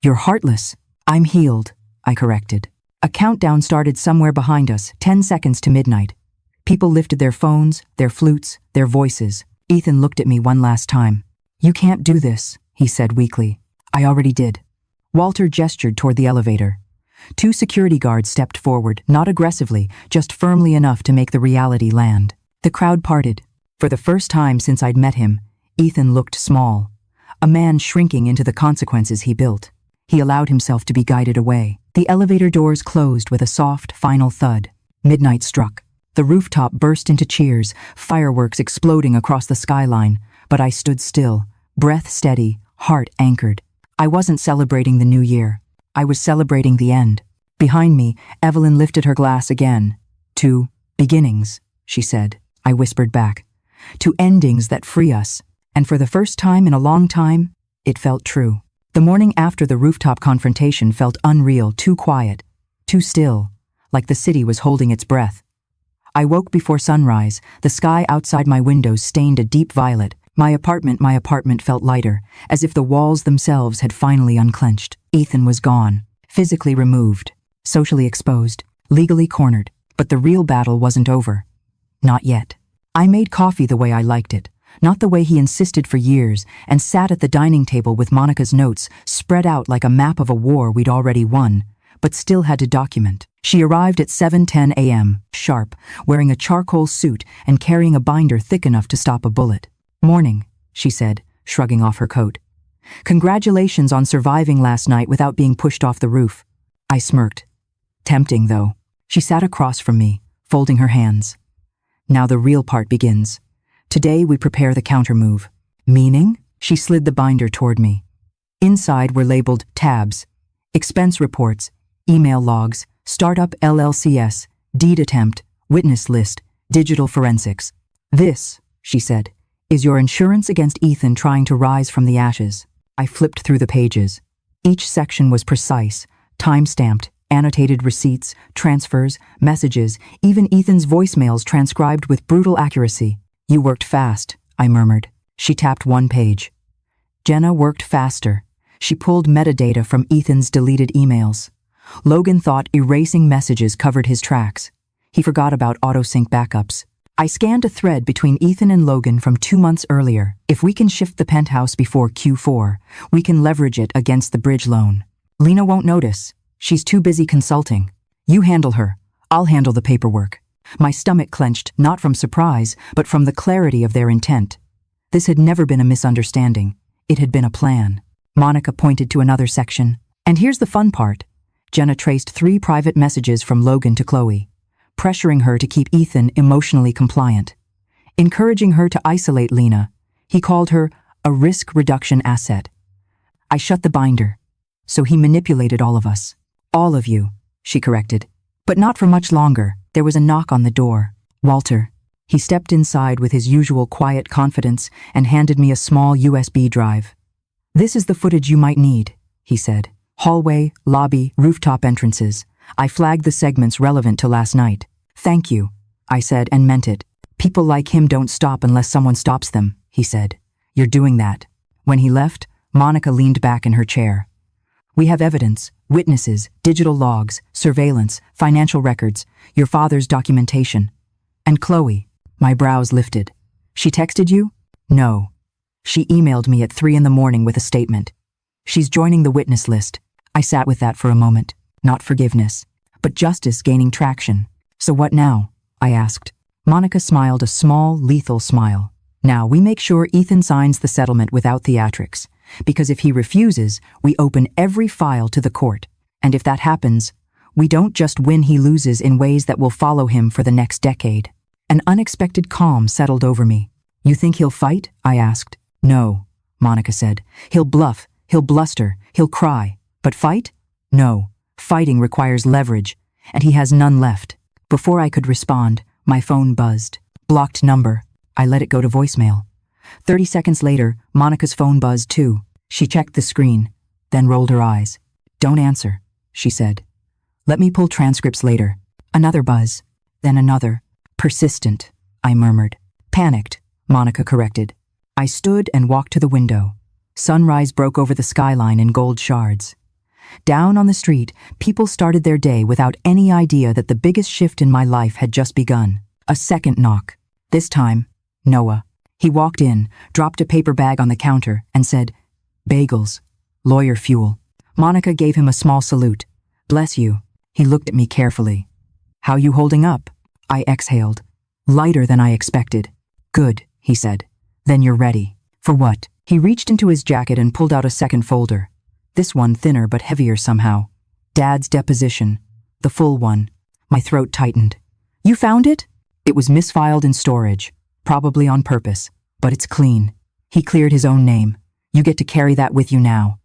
Speaker 1: You're heartless. I'm healed, I corrected. A countdown started somewhere behind us, 10 seconds to midnight. People lifted their phones, their flutes, their voices. Ethan looked at me one last time. You can't do this, he said weakly. I already did. Walter gestured toward the elevator. 2 security guards stepped forward, not aggressively, just firmly enough to make the reality land. The crowd parted. For the first time since I'd met him, Ethan looked small. A man shrinking into the consequences he built. He allowed himself to be guided away. The elevator doors closed with a soft, final thud. Midnight struck. The rooftop burst into cheers, fireworks exploding across the skyline, but I stood still, breath steady, heart anchored. I wasn't celebrating the new year. I was celebrating the end. Behind me, Evelyn lifted her glass again. To beginnings, she said. I whispered back. To endings that free us. And for the first time in a long time, it felt true. The morning after the rooftop confrontation felt unreal, too quiet, too still, like the city was holding its breath. I woke before sunrise, the sky outside my windows stained a deep violet, My apartment felt lighter, as if the walls themselves had finally unclenched. Ethan was gone, physically removed, socially exposed, legally cornered, but the real battle wasn't over. Not yet. I made coffee the way I liked it, not the way he insisted for years, and sat at the dining table with Monica's notes spread out like a map of a war we'd already won, but still had to document. She arrived at 7:10 a.m., sharp, wearing a charcoal suit and carrying a binder thick enough to stop a bullet. "Morning," she said, shrugging off her coat. "Congratulations on surviving last night without being pushed off the roof." I smirked. Tempting, though. She sat across from me, folding her hands. "Now the real part begins. Today we prepare the countermove." "Meaning?" She slid the binder toward me. Inside were labeled tabs, expense reports, email logs, startup LLCS, deed attempt, witness list, digital forensics. "This," she said, "is your insurance against Ethan trying to rise from the ashes." I flipped through the pages. Each section was precise, time-stamped, annotated receipts, transfers, messages, even Ethan's voicemails transcribed with brutal accuracy. "You worked fast," I murmured. She tapped one page. Jenna worked faster. She pulled metadata from Ethan's deleted emails. Logan thought erasing messages covered his tracks. He forgot about auto-sync backups. I scanned a thread between Ethan and Logan from 2 months earlier. "If we can shift the penthouse before Q4, we can leverage it against the bridge loan. Lena won't notice. She's too busy consulting. You handle her. I'll handle the paperwork." My stomach clenched, not from surprise, but from the clarity of their intent. This had never been a misunderstanding. It had been a plan. Monica pointed to another section. "And here's the fun part." Jenna traced 3 private messages from Logan to Chloe, pressuring her to keep Ethan emotionally compliant, encouraging her to isolate Lena. He called her a risk reduction asset. I shut the binder. "So he manipulated all of us." "All of you," she corrected. But not for much longer. There was a knock on the door. "Walter." He stepped inside with his usual quiet confidence and handed me a small USB drive. "This is the footage you might need," he said. "Hallway, lobby, rooftop entrances. I flagged the segments relevant to last night." "Thank you," I said, and meant it. "People like him don't stop unless someone stops them," he said. "You're doing that." When he left, Monica leaned back in her chair. "We have evidence, witnesses, digital logs, surveillance, financial records, your father's documentation." "And Chloe?" My brows lifted. "She texted you?" "No. She emailed me at 3 a.m. with a statement. She's joining the witness list." I sat with that for a moment. Not forgiveness, but justice gaining traction. "So what now?" I asked. Monica smiled a small, lethal smile. "Now we make sure Ethan signs the settlement without theatrics, because if he refuses, we open every file to the court. And if that happens, we don't just win, he loses in ways that will follow him for the next decade." An unexpected calm settled over me. "You think he'll fight?" I asked. "No," Monica said. "He'll bluff, he'll bluster, he'll cry. But fight? No. Fighting requires leverage, and he has none left." Before I could respond, my phone buzzed. Blocked number. I let it go to voicemail. 30 seconds later, Monica's phone buzzed too. She checked the screen, then rolled her eyes. "Don't answer," she said. "Let me pull transcripts later." Another buzz, then another. "Persistent," I murmured. "Panicked," Monica corrected. I stood and walked to the window. Sunrise broke over the skyline in gold shards. Down on the street, people started their day without any idea that the biggest shift in my life had just begun. A second knock. This time, Noah. He walked in, dropped a paper bag on the counter, and said, "Bagels. Lawyer fuel." Monica gave him a small salute. "Bless you." He looked at me carefully. "How you holding up?" I exhaled. "Lighter than I expected." "Good," he said. "Then you're ready." "For what?" He reached into his jacket and pulled out a second folder. This one thinner but heavier somehow. Dad's deposition. The full one. My throat tightened. "You found it?" "It was misfiled in storage. Probably on purpose. But it's clean." He cleared his own name. "You get to carry that with you now."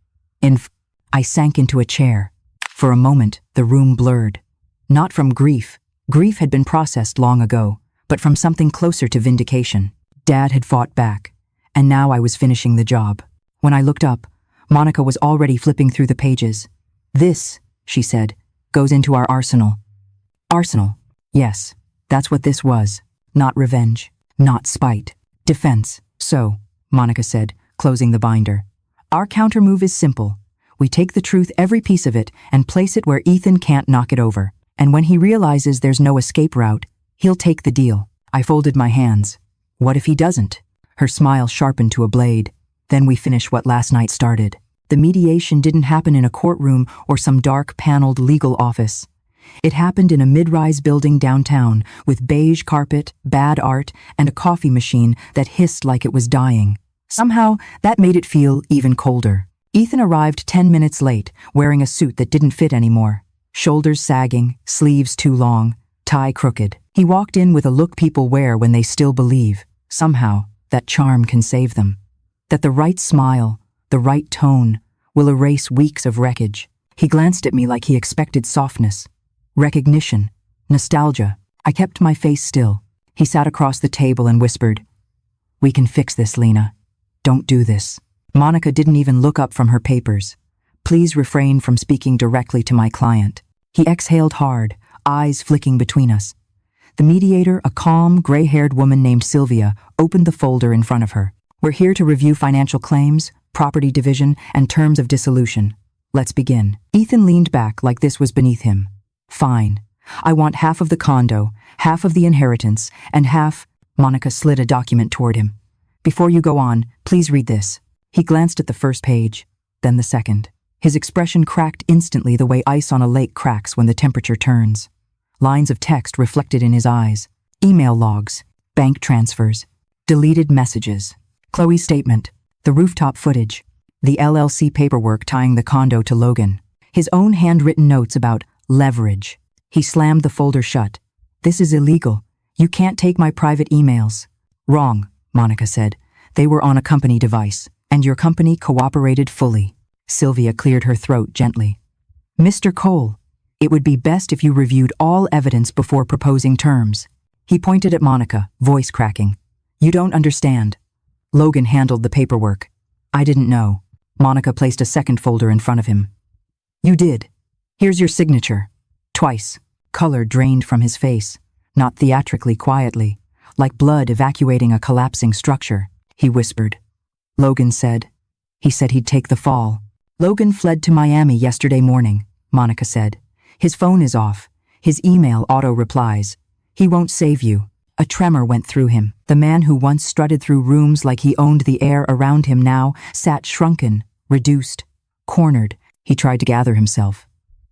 Speaker 1: I sank into a chair. For a moment, the room blurred. Not from grief. Grief had been processed long ago, but from something closer to vindication. Dad had fought back, and now I was finishing the job. When I looked up, Monica was already flipping through the pages. "This," she said, "goes into our arsenal." Arsenal. Yes, that's what this was. Not revenge. Not spite. Defense. So, Monica said, closing the binder. Our countermove is simple. We take the truth, every piece of it, and place it where Ethan can't knock it over. And when he realizes there's no escape route, he'll take the deal. I folded my hands. What if he doesn't? Her smile sharpened to a blade. Then we finish what last night started. The mediation didn't happen in a courtroom or some dark paneled legal office. It happened in a mid-rise building downtown with beige carpet, bad art, and a coffee machine that hissed like it was dying. Somehow, that made it feel even colder. Ethan arrived 10 minutes late, wearing a suit that didn't fit anymore. Shoulders sagging, sleeves too long, tie crooked. He walked in with a look people wear when they still believe, somehow, that charm can save them. That the right smile, the right tone, will erase weeks of wreckage. He glanced at me like he expected softness. Recognition. Nostalgia. I kept my face still. He sat across the table and whispered, "We can fix this, Lena. Don't do this." Monica didn't even look up from her papers. "Please refrain from speaking directly to my client." He exhaled hard, eyes flicking between us. The mediator, a calm, gray-haired woman named Sylvia, opened the folder in front of her. "We're here to review financial claims, property division, and terms of dissolution. Let's begin." Ethan leaned back like this was beneath him. "Fine. I want half of the condo, half of the inheritance, and half—" Monica slid a document toward him. "Before you go on, please read this." He glanced at the first page, then the second. His expression cracked instantly the way ice on a lake cracks when the temperature turns. Lines of text reflected in his eyes. Email logs, bank transfers, deleted messages, Chloe's statement, the rooftop footage, the LLC paperwork tying the condo to Logan, his own handwritten notes about leverage. He slammed the folder shut. "This is illegal. You can't take my private emails." "Wrong," Monica said. "They were on a company device, and your company cooperated fully." Sylvia cleared her throat gently. "Mr. Cole, it would be best if you reviewed all evidence before proposing terms." He pointed at Monica, voice cracking. "You don't understand. Logan handled the paperwork. I didn't know." Monica placed a second folder in front of him. "You did. Here's your signature." Twice, color drained from his face, not theatrically, quietly, like blood evacuating a collapsing structure. He whispered. "Logan said. He said he'd take the fall." "Logan fled to Miami yesterday morning," Monica said. "His phone is off. His email auto-replies. He won't save you." A tremor went through him. The man who once strutted through rooms like he owned the air around him now sat shrunken, reduced, cornered. He tried to gather himself.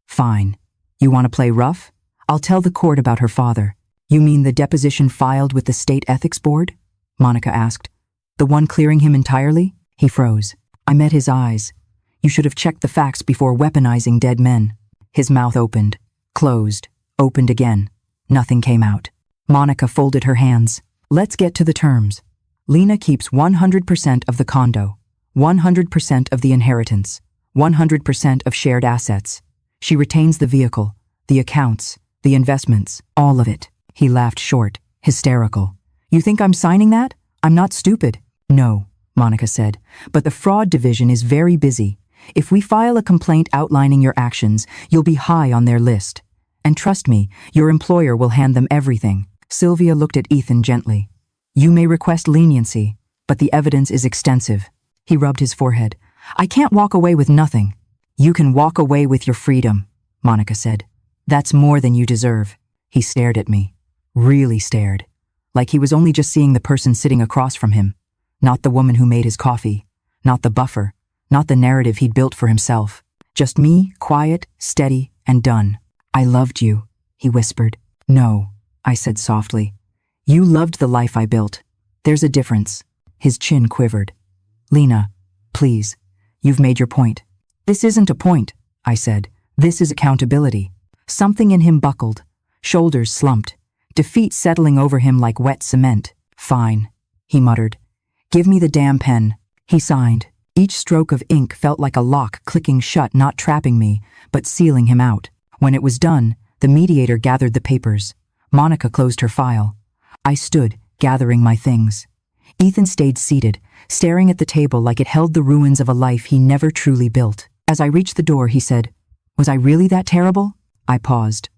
Speaker 1: "Fine. You want to play rough? I'll tell the court about her father." "You mean the deposition filed with the state ethics board?" Monica asked. "The one clearing him entirely?" He froze. I met his eyes. "You should have checked the facts before weaponizing dead men." His mouth opened, closed, opened again. Nothing came out. Monica folded her hands. "Let's get to the terms. Lena keeps 100% of the condo, 100% of the inheritance, 100% of shared assets. She retains the vehicle, the accounts, the investments, all of it." He laughed short, hysterical. "You think I'm signing that? I'm not stupid." "No," Monica said, "but the fraud division is very busy. If we file a complaint outlining your actions, you'll be high on their list. And trust me, your employer will hand them everything." Sylvia looked at Ethan gently. "You may request leniency, but the evidence is extensive." He rubbed his forehead. "I can't walk away with nothing." "You can walk away with your freedom," Monica said. "That's more than you deserve." He stared at me. Really stared. Like he was only just seeing the person sitting across from him. Not the woman who made his coffee. Not the buffer. Not the narrative he'd built for himself. Just me, quiet, steady, and done. "I loved you," he whispered. "No," I said softly. "You loved the life I built. There's a difference." His chin quivered. "Lena, please, you've made your point." "This isn't a point," I said. "This is accountability." Something in him buckled. Shoulders slumped. Defeat settling over him like wet cement. "Fine," he muttered. "Give me the damn pen." He signed. Each stroke of ink felt like a lock clicking shut, not trapping me, but sealing him out. When it was done, the mediator gathered the papers. Monica closed her file. I stood, gathering my things. Ethan stayed seated, staring at the table like it held the ruins of a life he never truly built. As I reached the door, he said, "Was I really that terrible?" I paused.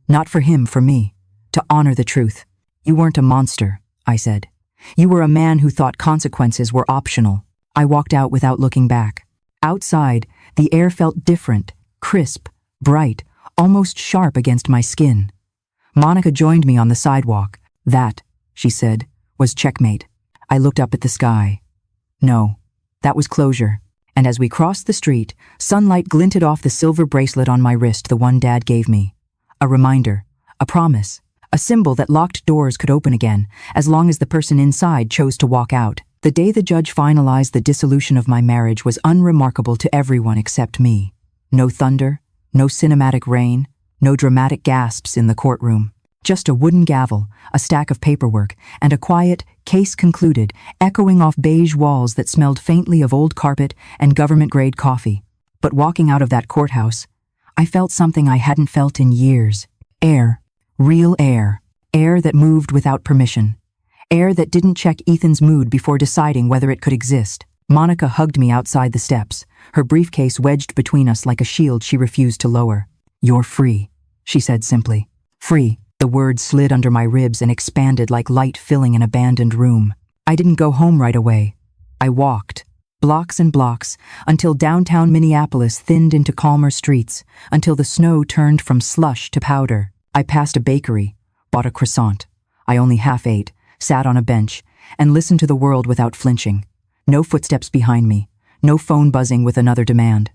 Speaker 1: "Not for him, for me. To honor the truth." "You weren't a monster," I said. You were a man who thought consequences were optional. I walked out without looking back. Outside, the air felt different, crisp, bright, almost sharp against my skin. Monica joined me on the sidewalk. That, she said, was checkmate. I looked up at the sky. No, that was closure. And as we crossed the street, sunlight glinted off the silver bracelet on my wrist, the one Dad gave me. A reminder, a promise, a symbol that locked doors could open again, as long as the person inside chose to walk out. The day the judge finalized the dissolution of my marriage was unremarkable to everyone except me. No thunder, no cinematic rain, no dramatic gasps in the courtroom. Just a wooden gavel, a stack of paperwork, and a quiet, case concluded, echoing off beige walls that smelled faintly of old carpet and government-grade coffee. But walking out of that courthouse, I felt something I hadn't felt in years. Air. Real air. Air that moved without permission. Air that didn't check Ethan's mood before deciding whether it could exist. Monica hugged me outside the steps, her briefcase wedged between us like a shield she refused to lower. "You're free," she said simply. Free. The word slid under my ribs and expanded like light filling an abandoned room. I didn't go home right away. I walked, blocks and blocks, until downtown Minneapolis thinned into calmer streets, until the snow turned from slush to powder. I passed a bakery, bought a croissant. I only half ate, sat on a bench, and listened to the world without flinching. No footsteps behind me, no phone buzzing with another demand,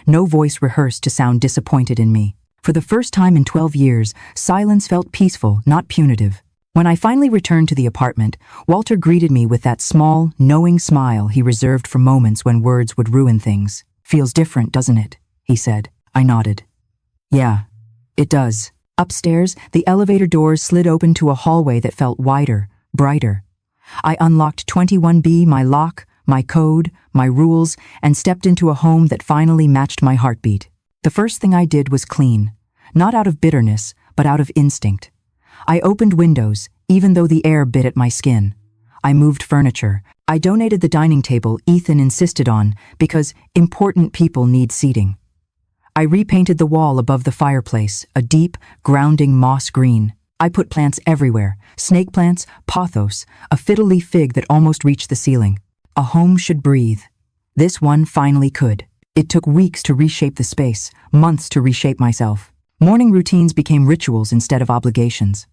Speaker 1: no voice rehearsed to sound disappointed in me. For the first time in 12 years, silence felt peaceful, not punitive. When I finally returned to the apartment, Walter greeted me with that small, knowing smile he reserved for moments when words would ruin things. "Feels different, doesn't it?" he said. I nodded. "Yeah, it does." Upstairs, the elevator doors slid open to a hallway that felt wider, brighter. I unlocked 21B, my lock, my code, my rules, and stepped into a home that finally matched my heartbeat. The first thing I did was clean, not out of bitterness, but out of instinct. I opened windows, even though the air bit at my skin. I moved furniture. I donated the dining table Ethan insisted on because important people need seating. I repainted the wall above the fireplace, a deep, grounding moss green. I put plants everywhere, snake plants, pothos, a fiddle-leaf fig that almost reached the ceiling. A home should breathe. This one finally could. It took weeks to reshape the space, months to reshape myself. Morning routines became rituals instead of obligations.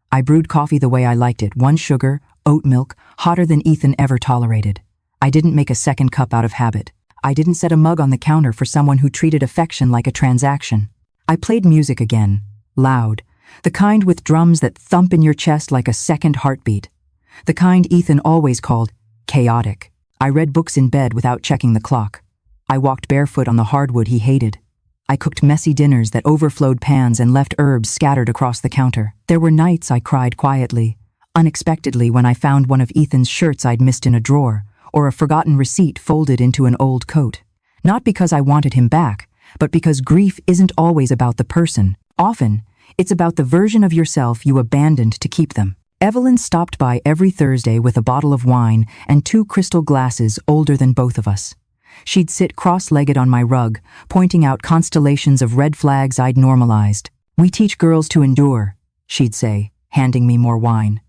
Speaker 1: I brewed coffee the way I liked it, one sugar, oat milk, hotter than Ethan ever tolerated. I didn't make a second cup out of habit. I didn't set a mug on the counter for someone who treated affection like a transaction. I played music again, loud, the kind with drums that thump in your chest like a second heartbeat. The kind Ethan always called chaotic. I read books in bed without checking the clock. I walked barefoot on the hardwood he hated. I cooked messy dinners that overflowed pans and left herbs scattered across the counter. There were nights I cried quietly, unexpectedly when I found one of Ethan's shirts I'd missed in a drawer, or a forgotten receipt folded into an old coat. Not because I wanted him back, but because grief isn't always about the person. Often, it's about the version of yourself you abandoned to keep them. Evelyn stopped by every Thursday with a bottle of wine and 2 crystal glasses older than both of us. She'd sit cross-legged on my rug, pointing out constellations of red flags I'd normalized. "We teach girls to endure," she'd say, handing me more wine.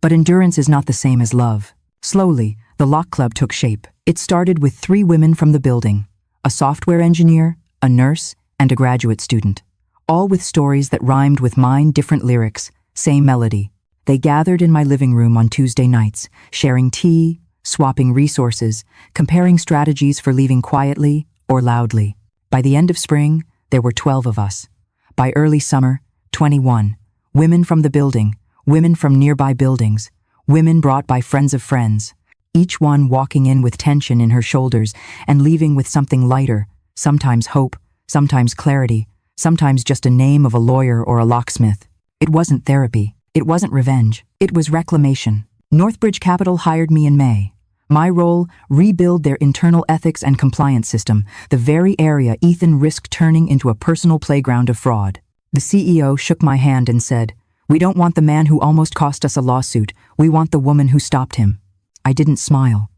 Speaker 1: But endurance is not the same as love. Slowly, the Lock Club took shape. It started with 3 women from the building, a software engineer, a nurse, and a graduate student, all with stories that rhymed with mine, different lyrics, same melody. They gathered in my living room on Tuesday nights, sharing tea, swapping resources, comparing strategies for leaving quietly or loudly. By the end of spring, there were 12 of us. By early summer, 21. Women from the building, women from nearby buildings, women brought by friends of friends, each one walking in with tension in her shoulders and leaving with something lighter, sometimes hope, sometimes clarity, sometimes just a name of a lawyer or a locksmith. It wasn't therapy. It wasn't revenge. It was reclamation. Northbridge Capital hired me in May. My role, rebuild their internal ethics and compliance system, the very area Ethan risked turning into a personal playground of fraud. The CEO shook my hand and said, "We don't want the man who almost cost us a lawsuit. We want the woman who stopped him." I didn't smile,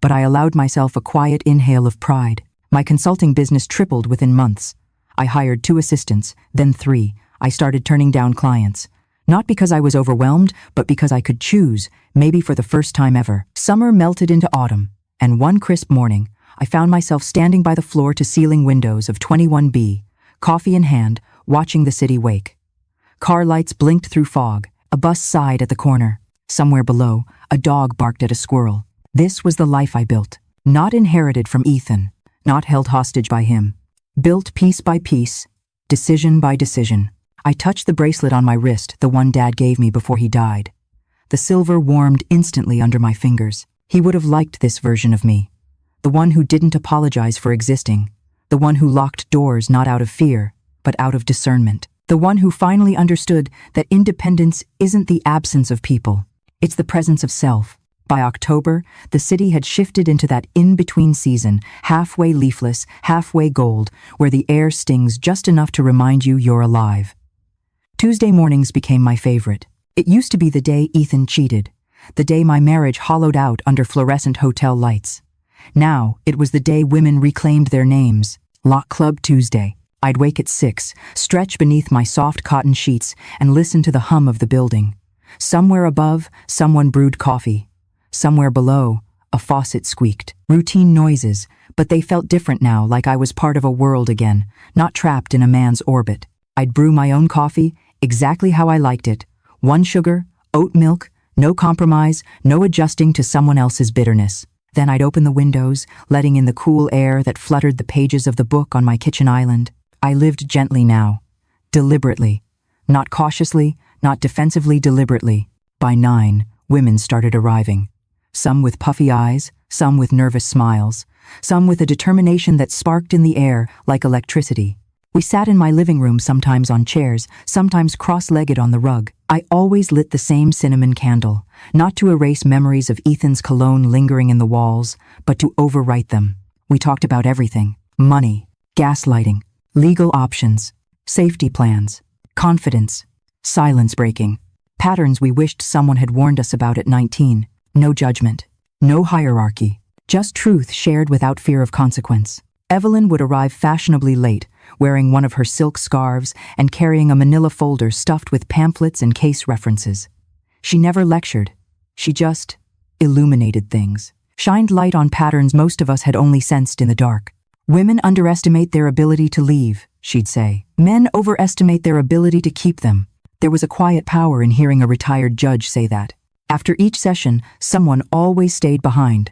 Speaker 1: but I allowed myself a quiet inhale of pride. My consulting business tripled within months. I hired 2 assistants, then 3. I started turning down clients. Not because I was overwhelmed, but because I could choose, maybe for the first time ever. Summer melted into autumn, and one crisp morning, I found myself standing by the floor-to-ceiling windows of 21B, coffee in hand, watching the city wake. Car lights blinked through fog, a bus sighed at the corner. Somewhere below, a dog barked at a squirrel. This was the life I built, not inherited from Ethan, not held hostage by him. Built piece by piece, decision by decision. I touched the bracelet on my wrist, the one Dad gave me before he died. The silver warmed instantly under my fingers. He would have liked this version of me. The one who didn't apologize for existing. The one who locked doors not out of fear, but out of discernment. The one who finally understood that independence isn't the absence of people. It's the presence of self. By October, the city had shifted into that in-between season, halfway leafless, halfway gold, where the air stings just enough to remind you you're alive. Tuesday mornings became my favorite. It used to be the day Ethan cheated, the day my marriage hollowed out under fluorescent hotel lights. Now, it was the day women reclaimed their names, Lock Club Tuesday. I'd wake at 6, stretch beneath my soft cotton sheets, and listen to the hum of the building. Somewhere above, someone brewed coffee. Somewhere below, a faucet squeaked. Routine noises, but they felt different now, like I was part of a world again, not trapped in a man's orbit. I'd brew my own coffee, exactly how I liked it. 1 sugar, oat milk, no compromise, no adjusting to someone else's bitterness. Then I'd open the windows, letting in the cool air that fluttered the pages of the book on my kitchen island. I lived gently now, deliberately. Not cautiously, not defensively, deliberately. By 9, women started arriving. Some with puffy eyes, some with nervous smiles, some with a determination that sparked in the air like electricity. We sat in my living room, sometimes on chairs, sometimes cross-legged on the rug. I always lit the same cinnamon candle, not to erase memories of Ethan's cologne lingering in the walls, but to overwrite them. We talked about everything: money, gaslighting, legal options, safety plans, confidence, silence breaking, patterns we wished someone had warned us about at 19. No judgment, no hierarchy, just truth shared without fear of consequence. Evelyn would arrive fashionably late, wearing one of her silk scarves and carrying a manila folder stuffed with pamphlets and case references. She never lectured. She just illuminated things, shined light on patterns most of us had only sensed in the dark. Women underestimate their ability to leave, she'd say. Men overestimate their ability to keep them. There was a quiet power in hearing a retired judge say that. After each session, someone always stayed behind.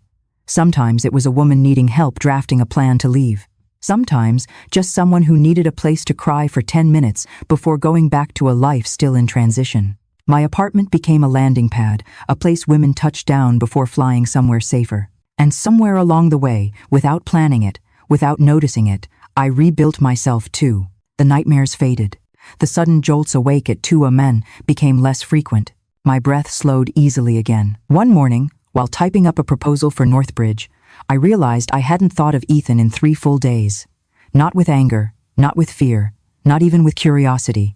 Speaker 1: Sometimes it was a woman needing help drafting a plan to leave. Sometimes just someone who needed a place to cry for 10 minutes before going back to a life still in transition. My apartment became a landing pad, a place women touched down before flying somewhere safer. And somewhere along the way, without planning it, without noticing it, I rebuilt myself too. The nightmares faded. The sudden jolts awake at 2 a.m. became less frequent. My breath slowed easily again. One morning, while typing up a proposal for Northbridge, I realized I hadn't thought of Ethan in 3 full days. Not with anger, not with fear, not even with curiosity.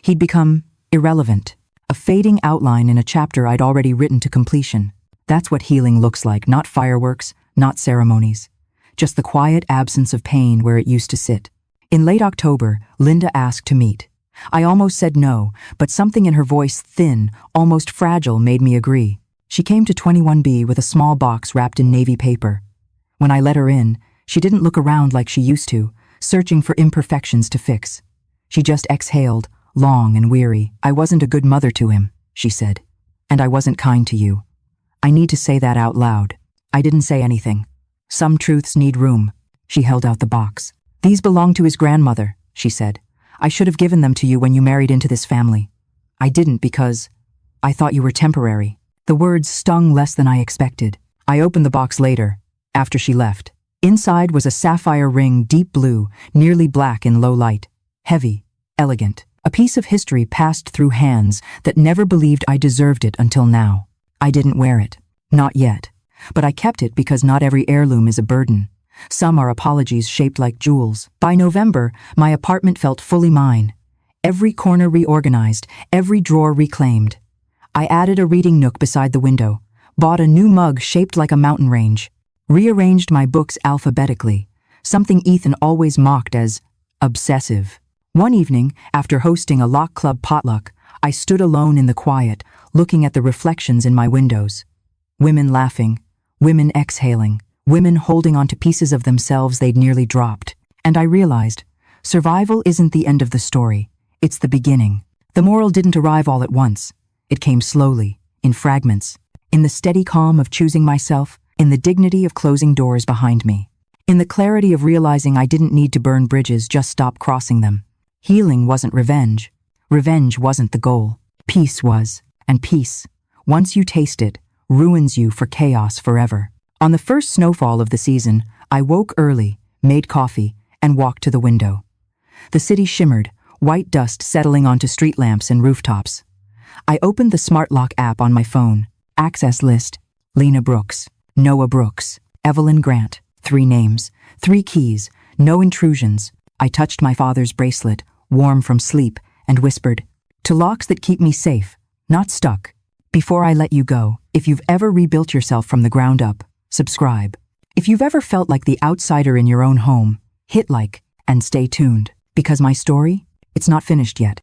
Speaker 1: He'd become irrelevant, a fading outline in a chapter I'd already written to completion. That's what healing looks like, not fireworks, not ceremonies. Just the quiet absence of pain where it used to sit. In late October, Linda asked to meet. I almost said no, but something in her voice, thin, almost fragile, made me agree. She came to 21B with a small box wrapped in navy paper. When I let her in, she didn't look around like she used to, searching for imperfections to fix. She just exhaled, long and weary. "I wasn't a good mother to him," she said. "And I wasn't kind to you. I need to say that out loud." I didn't say anything. Some truths need room. She held out the box. "These belong to his grandmother," she said. "I should have given them to you when you married into this family. I didn't because I thought you were temporary." The words stung less than I expected. I opened the box later, after she left. Inside was a sapphire ring, deep blue, nearly black in low light. Heavy, elegant. A piece of history passed through hands that never believed I deserved it until now. I didn't wear it. Not yet. But I kept it because not every heirloom is a burden. Some are apologies shaped like jewels. By November, my apartment felt fully mine. Every corner reorganized, every drawer reclaimed. I added a reading nook beside the window, bought a new mug shaped like a mountain range, rearranged my books alphabetically, something Ethan always mocked as obsessive. One evening, after hosting a Lock Club potluck, I stood alone in the quiet, looking at the reflections in my windows. Women laughing, women exhaling, women holding onto pieces of themselves they'd nearly dropped. And I realized, survival isn't the end of the story, it's the beginning. The moral didn't arrive all at once. It came slowly, in fragments, in the steady calm of choosing myself, in the dignity of closing doors behind me, in the clarity of realizing I didn't need to burn bridges, just stop crossing them. Healing wasn't revenge. Revenge wasn't the goal. Peace was, and peace, once you taste it, ruins you for chaos forever. On the first snowfall of the season, I woke early, made coffee, and walked to the window. The city shimmered, white dust settling onto street lamps and rooftops. I opened the smart lock app on my phone. Access list: Lena Brooks, Noah Brooks, Evelyn Grant. 3 names, 3 keys, no intrusions. I touched my father's bracelet, warm from sleep, and whispered, "To locks that keep me safe, not stuck." Before I let you go, if you've ever rebuilt yourself from the ground up, subscribe. If you've ever felt like the outsider in your own home, hit like and stay tuned. Because my story, it's not finished yet.